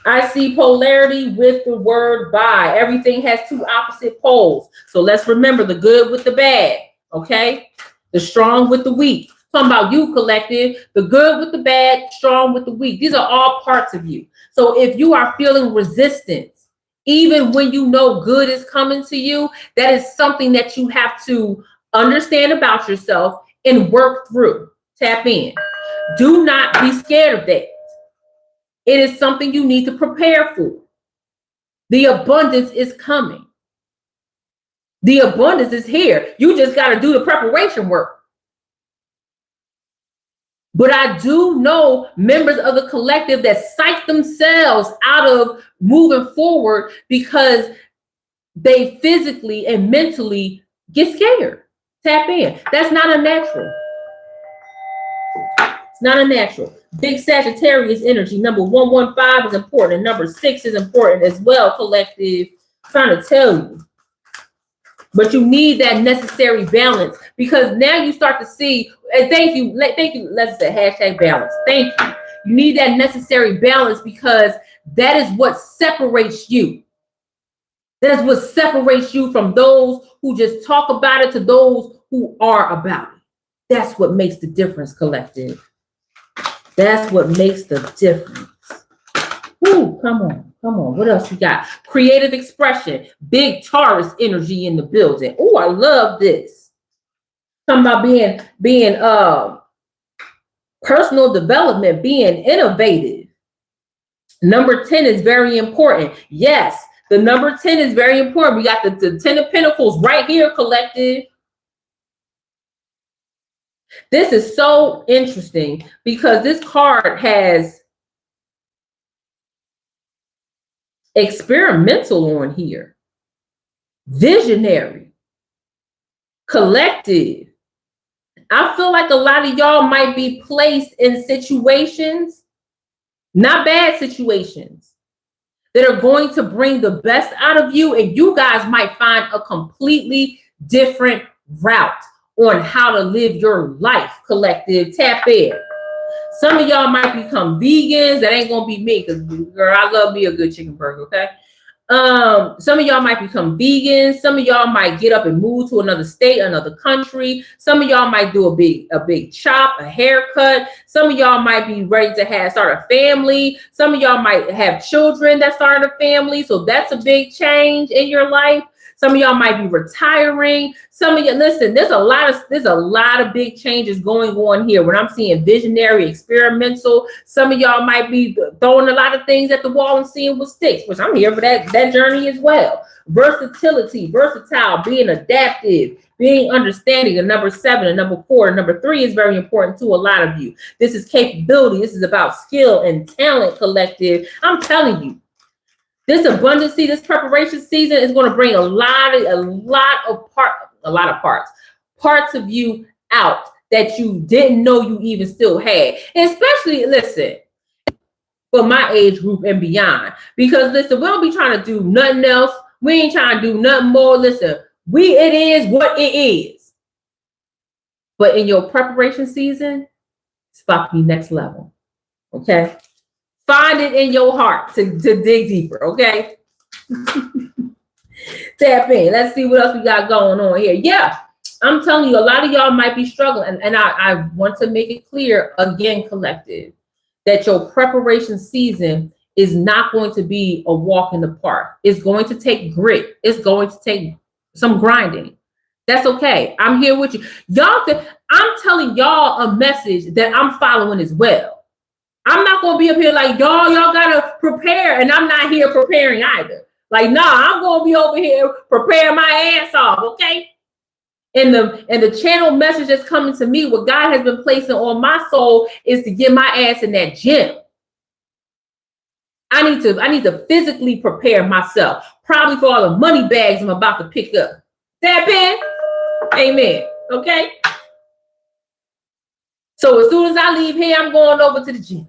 I see polarity with the word by. Everything has 2 opposite poles. So let's remember the good with the bad, okay? The strong with the weak. Talking about you, collective. The good with the bad, strong with the weak. These are all parts of you. So if you are feeling resistance, even when you know good is coming to you, that is something that you have to understand about yourself and work through. Tap in. Do not be scared of that. It is something you need to prepare for. The abundance is coming. The abundance is here. You just got to do the preparation work. But I do know members of the collective that psych themselves out of moving forward because they physically and mentally get scared. Tap in. That's not unnatural. It's not unnatural. Big Sagittarius energy. Number 115 is important. And number 6 is important as well, collective. I'm trying to tell you. But you need that necessary balance because now you start to see, and thank you, let's say hashtag balance. Thank you. You need that necessary balance because that is what separates you. That is what separates you from those who just talk about it to those who are about it. That's what makes the difference, collective. That's what makes the difference. Ooh, come on. Come on. What else we got? Creative expression. Big Taurus energy in the building. Ooh, I love this. Talking about being personal development, being innovative. Number 10 is very important. Yes, the number 10 is very important. We got the 10 of Pentacles right here, collective. This is so interesting because this card has experimental on here, visionary, collective. I feel like a lot of y'all might be placed in situations, not bad situations, that are going to bring the best out of you, and you guys might find a completely different route on how to live your life, collective. Tap in. Some of y'all might become vegans. That ain't gonna be me, because girl, I love me a good chicken burger, okay? Some of y'all might become vegans. Some of y'all might get up and move to another state, another country. Some of y'all might do a big chop, a haircut. Some of y'all might be ready to start a family. Some of y'all might have children that start a family. So that's a big change in your life. Some of y'all might be retiring. Some of you, listen, there's a lot of big changes going on here. When I'm seeing visionary, experimental, some of y'all might be throwing a lot of things at the wall and seeing what sticks, which I'm here for that journey as well. Versatility, versatile, being adaptive, being understanding. And number 7 and number 4 and number 3 is very important to a lot of you. This is capability. This is about skill and talent, collective. I'm telling you. This abundance, this preparation season is going to bring a lot of parts of you out that you didn't know you even still had. And especially, listen, for my age group and beyond. Because listen, we don't be trying to do nothing else We ain't trying to do nothing more. Listen, it is what it is. But in your preparation season, it's about to be next level. Okay? Find it in your heart to dig deeper. Okay? Tap in. Let's see what else we got going on here. Yeah, I'm telling you, a lot of y'all might be struggling. And I want to make it clear again, collective, that your preparation season is not going to be a walk in the park. It's going to take grit. It's going to take some grinding. That's okay. I'm here with you. I'm telling y'all a message that I'm following as well. I'm not going to be up here like, y'all got to prepare. And I'm not here preparing either. Like, nah, I'm going to be over here preparing my ass off, okay? And the channel message that's coming to me, what God has been placing on my soul, is to get my ass in that gym. I need to physically prepare myself, probably for all the money bags I'm about to pick up. Tap in. Amen. Okay? So as soon as I leave here, I'm going over to the gym.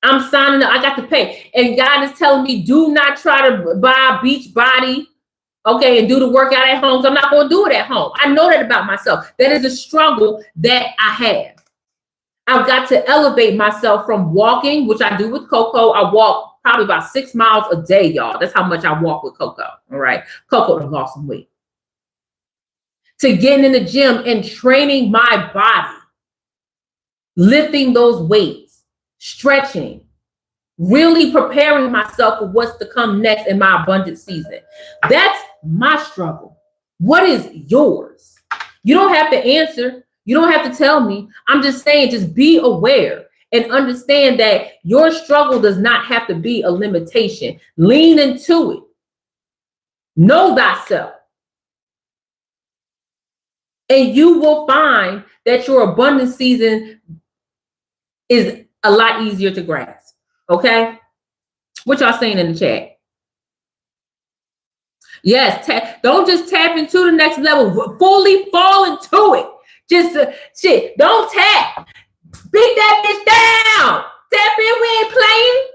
I'm signing up. I got to pay. And God is telling me, do not try to buy a beach body, okay, and do the workout at home. I'm not going to do it at home. I know that about myself. That is a struggle that I have. I've got to elevate myself from walking, which I do with Coco. I walk probably about 6 miles a day, y'all. That's how much I walk with Coco. All right. Coco has lost some weight. To getting in the gym and training my body, lifting those weights, stretching, really preparing myself for what's to come next in my abundant season. That's my struggle. What is yours? You don't have to answer. You don't have to tell me. I'm just saying, just be aware and understand that your struggle does not have to be a limitation. Lean into it. Know thyself. And you will find that your abundant season is a lot easier to grasp. Okay? What y'all saying in the chat? Yes, don't just tap into the next level. Fully fall into it. Just shit. Don't tap. Beat that bitch down. Tap in. We ain't playing.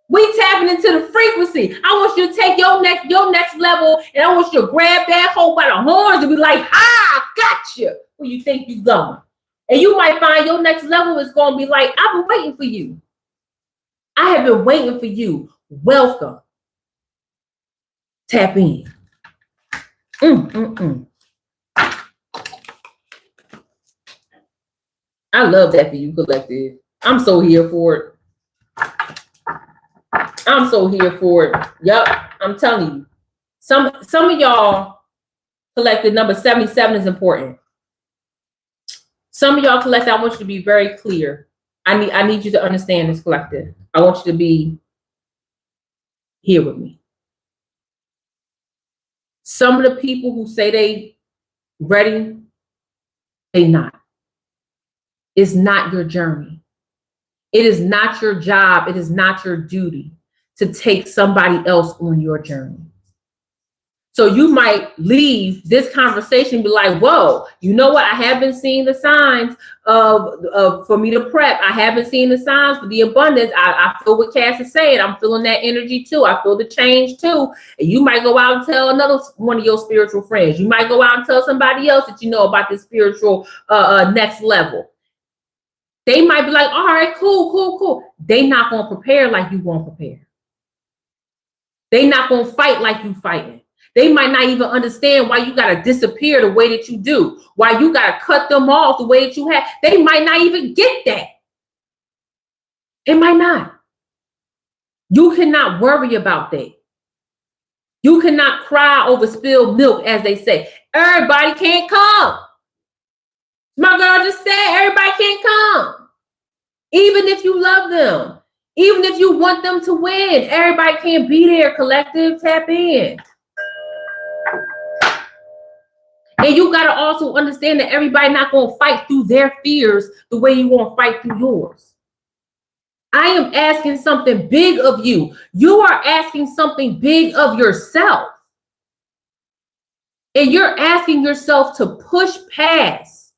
We tapping into the frequency. I want you to take your next level, and I want you to grab that hoe by the horns and be like, gotcha. Where you think you going? And you might find your next level is going to be like, I've been waiting for you. I have been waiting for you. Welcome. Tap in. I love that for you, collective. I'm so here for it. I'm so here for it. Yup, I'm telling you. Some of y'all collected number 77 is important. Some of y'all collected, I want you to be very clear. I need you to understand this, collective. I want you to be here with me. Some of the people who say they ready, they not. It's not your journey. It is not your job. It is not your duty to take somebody else on your journey. So you might leave this conversation and be like, whoa, you know what? I have been seeing the signs for me to prep. I have been seeing the signs for the abundance. I feel what Cass is saying. I'm feeling that energy too. I feel the change too. And you might go out and tell another one of your spiritual friends. You might go out and tell somebody else that you know about this spiritual next level. They might be like, all right, cool. They not going to prepare like you going to prepare. They not going to fight like you fighting. They might not even understand why you got to disappear the way that you do, why you got to cut them off the way that you have. They might not even get that. It might not. You cannot worry about that. You cannot cry over spilled milk, as they say. Everybody can't come. My girl just said everybody can't come. Even if you love them, even if you want them to win, everybody can't be there, collective. Tap in. And you got to also understand that everybody not going to fight through their fears the way you want to fight through yours. I am asking something big of you. You are asking something big of yourself. And you're asking yourself to push past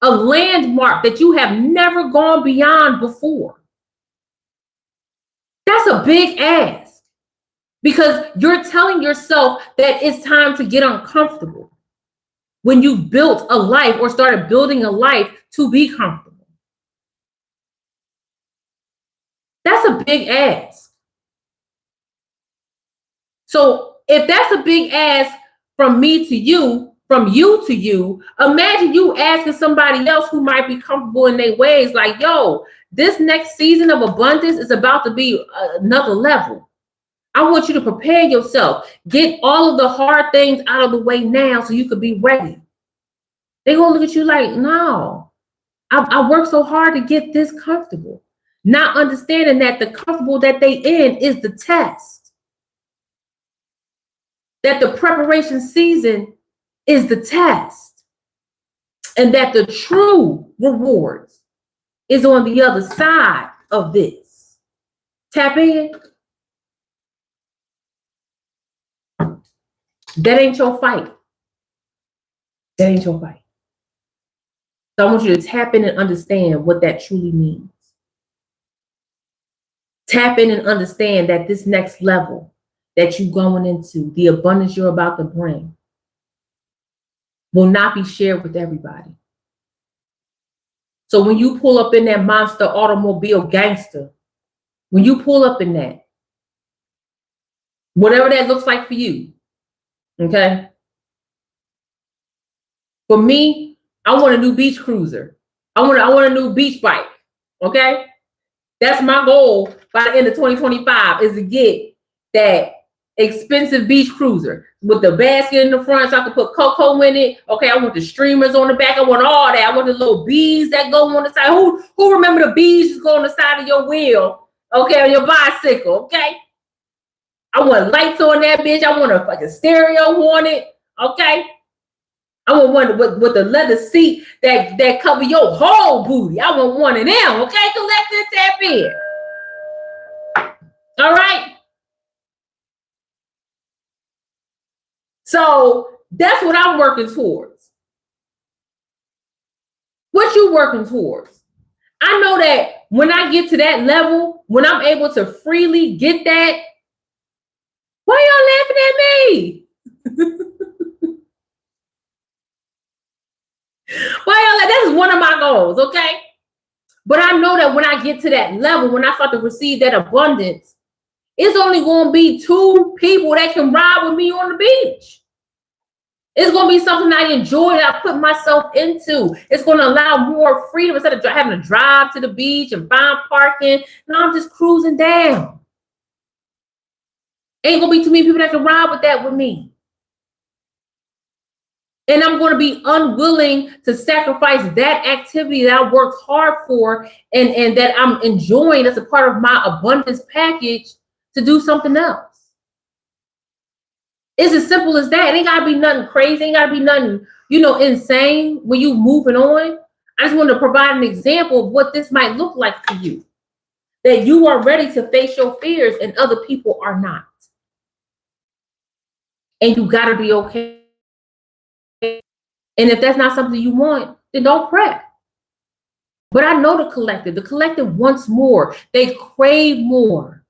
a landmark that you have never gone beyond before. That's a big ask. Because you're telling yourself that it's time to get uncomfortable when you've built a life or started building a life to be comfortable. That's a big ask. So if that's a big ask from me to you, from you to you, imagine you asking somebody else who might be comfortable in their ways, like, yo, this next season of abundance is about to be another level. I want you to prepare yourself. Get all of the hard things out of the way now so you could be ready. They're going to look at you like, no, I worked so hard to get this comfortable. Not understanding that the comfortable that they in is the test. That the preparation season is the test. And that the true rewards is on the other side of this. Tap in. That ain't your fight. That ain't your fight. So I want you to tap in and understand what that truly means. Tap in and understand that this next level that you're going into, the abundance you're about to bring, will not be shared with everybody. So when you pull up in that monster automobile gangster, when you pull up in that, whatever that looks like for you, okay? For me, I want a new beach cruiser. I want a new beach bike, okay? That's my goal by the end of 2025 is to get that expensive beach cruiser with the basket in the front so I can put cocoa in it. Okay, I want the streamers on the back. I want all that. I want the little bees that go on the side. Who remember the bees that go on the side of your wheel? Okay, on your bicycle, okay? I want lights on that bitch. I want a fucking stereo on it, okay? I want one with the leather seat that cover your whole booty. I want one of them, okay? Collect and tap in. All right? So that's what I'm working towards. What you working towards? I know that when I get to that level, when I'm able to freely get that, why y'all laughing at me? That is one of my goals, okay? But I know that when I get to that level, when I start to receive that abundance, it's only going to be 2 people that can ride with me on the beach. It's going to be something I enjoy, that I put myself into. It's going to allow more freedom instead of having to drive to the beach and find parking. No, I'm just cruising down. Ain't going to be too many people that can ride with me. And I'm going to be unwilling to sacrifice that activity that I worked hard for and that I'm enjoying as a part of my abundance package to do something else. It's as simple as that. It ain't got to be nothing crazy. It ain't got to be nothing, insane when you moving on. I just want to provide an example of what this might look like for you. That you are ready to face your fears and other people are not. And you got to be okay. And if that's not something you want, then don't prep. But I know the collective wants more. They crave more.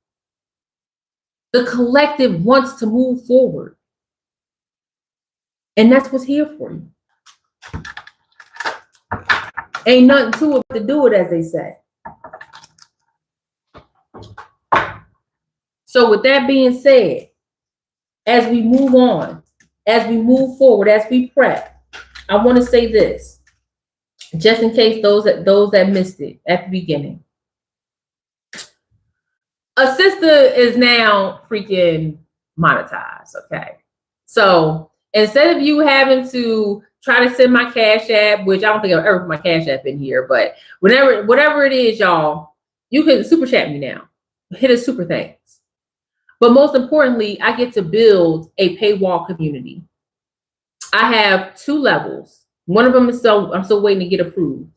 The collective wants to move forward. And that's what's here for you. Ain't nothing to it to do it, as they say. So with that being said, as we move on, as we move forward, as we prep, I want to say this, just in case those that missed it at the beginning. Assista is now freaking monetized, okay? So instead of you having to try to send my Cash App, which I don't think I've ever put my Cash App in here, but whatever it is, y'all, you can super chat me now. Hit a super thanks. But most importantly, I get to build a paywall community. I have 2 levels. One of them is I'm still waiting to get approved.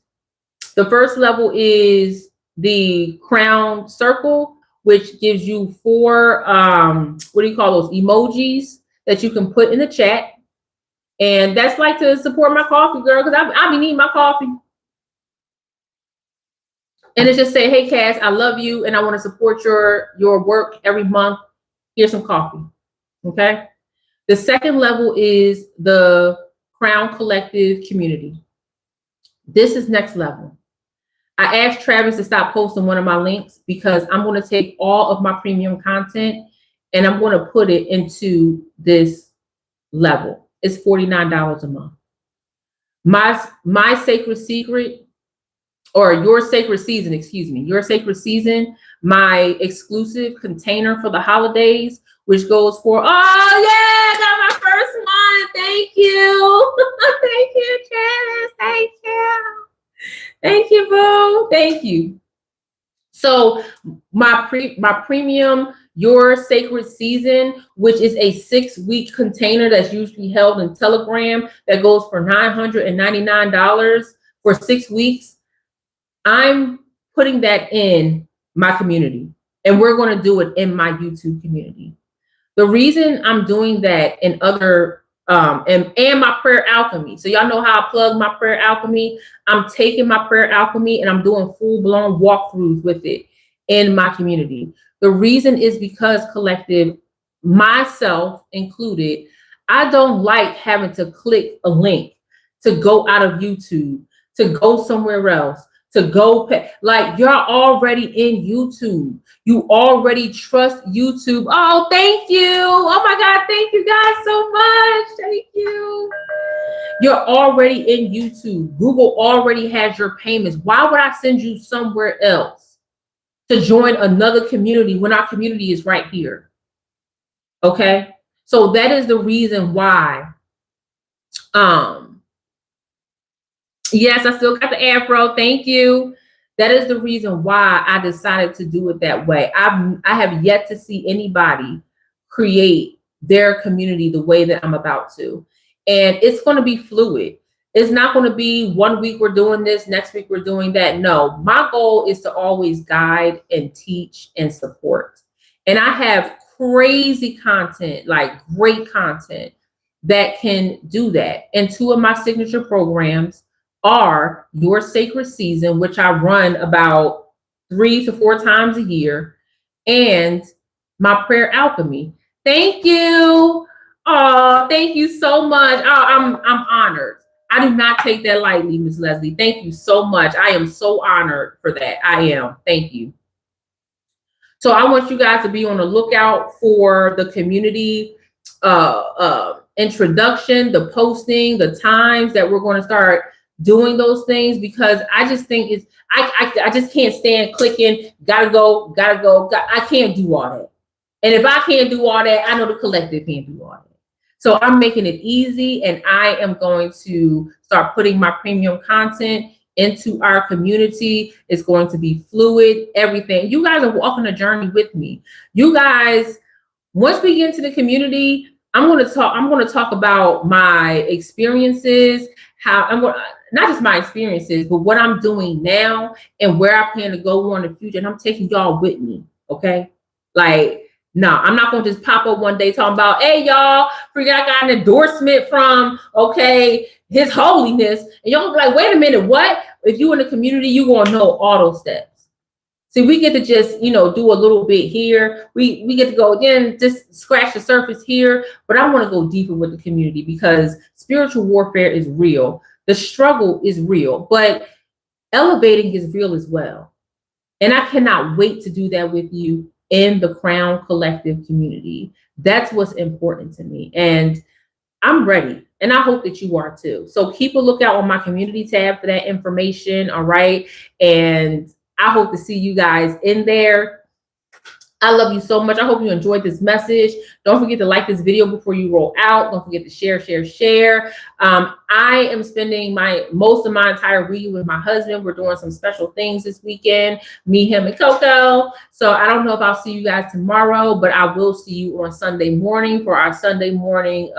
The first level is the crown circle, which gives you 4, what do you call those, emojis that you can put in the chat. And that's like to support my coffee, girl, because I be needing my coffee. And it's just say, hey, Cass, I love you, and I want to support your work every month. Here's some coffee. Okay. The second level is the Crown Collective community. This is next level. I asked Travis to stop posting one of my links because I'm going to take all of my premium content and I'm going to put it into this level. It's $49 a month. My sacred secret, or your sacred season, excuse me, your sacred season, my exclusive container for the holidays, which goes for, oh yeah, I got my first one. Thank you. Thank you, Travis. Thank you. Thank you, boo. Thank you. So my premium, your sacred season, which is a 6-week container that's usually held in Telegram, that goes for $999 for 6 weeks. I'm putting that in my community, and we're going to do it in my YouTube community. The reason I'm doing that in other and my prayer alchemy. So y'all know how I plug my prayer alchemy. I'm taking my prayer alchemy and I'm doing full-blown walkthroughs with it in my community. The reason is because, collective, myself included, I don't like having to click a link to go out of YouTube, to go somewhere else, to go like you're already in YouTube. You already trust YouTube. Oh, thank you. Oh my God, thank you guys so much. Thank you. You're already in YouTube. Google already has your payments. Why would I send you somewhere else to join another community when our community is right here? Okay. So that is the reason why. Yes, I still got the afro. Thank you. That is the reason why I decided to do it that way. I have yet to see anybody create their community the way that I'm about to. And it's going to be fluid. It's not going to be 1 week we're doing this, next week we're doing that. No, my goal is to always guide and teach and support. And I have crazy content, like great content that can do that. And 2 of my signature programs are Your Sacred Season, which I run about 3 to 4 times a year, and my Prayer Alchemy. Thank you. Oh, thank you so much. Oh, I'm honored. I do not take that lightly, Miss Leslie. Thank you so much. I am so honored for that. I am. Thank you. So I want you guys to be on the lookout for the community introduction, the posting, the times that we're going to start doing those things, because I just think it's I just can't stand clicking, gotta go, I can't do all that. And if I can't do all that, I know the collective can't do all that. So I'm making it easy, and I am going to start putting my premium content into our community. It's going to be fluid, everything. You guys are walking a journey with me. You guys, once we get into the community, I'm going to talk about my experiences, how I'm going, not just my experiences, but what I'm doing now and where I plan to go on in the future. And I'm taking y'all with me. Okay. Like, no, I'm not going to just pop up one day talking about, hey, y'all, I got an endorsement from, okay, His Holiness. And y'all be like, wait a minute, what? If you in the community, you going to know all those steps. See, we get to just, do a little bit here. We get to go again, just scratch the surface here. But I want to go deeper with the community, because spiritual warfare is real. The struggle is real, but elevating is real as well. And I cannot wait to do that with you in the Crown Collective community. That's what's important to me. And I'm ready. And I hope that you are too. So keep a lookout on my community tab for that information. All right. And I hope to see you guys in there. I love you so much. I hope you enjoyed this message. Don't forget to like this video before you roll out. Don't forget to share. I am spending most of my entire week with my husband. We're doing some special things this weekend, me, him, and Coco. So I don't know if I'll see you guys tomorrow, but I will see you on Sunday morning for our Sunday morning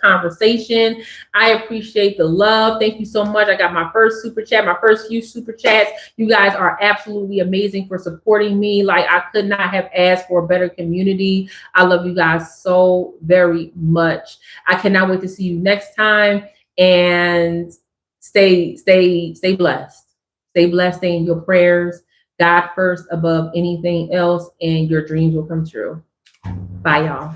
conversation. I appreciate the love. Thank you so much. I got my first super chat, my first few super chats. You guys are absolutely amazing for supporting me. Like, I could not have asked for a better community. I love you guys so very much. I cannot wait to see you next time, and stay blessed. Stay blessed, stay in your prayers. God first above anything else, and your dreams will come true. Bye, y'all.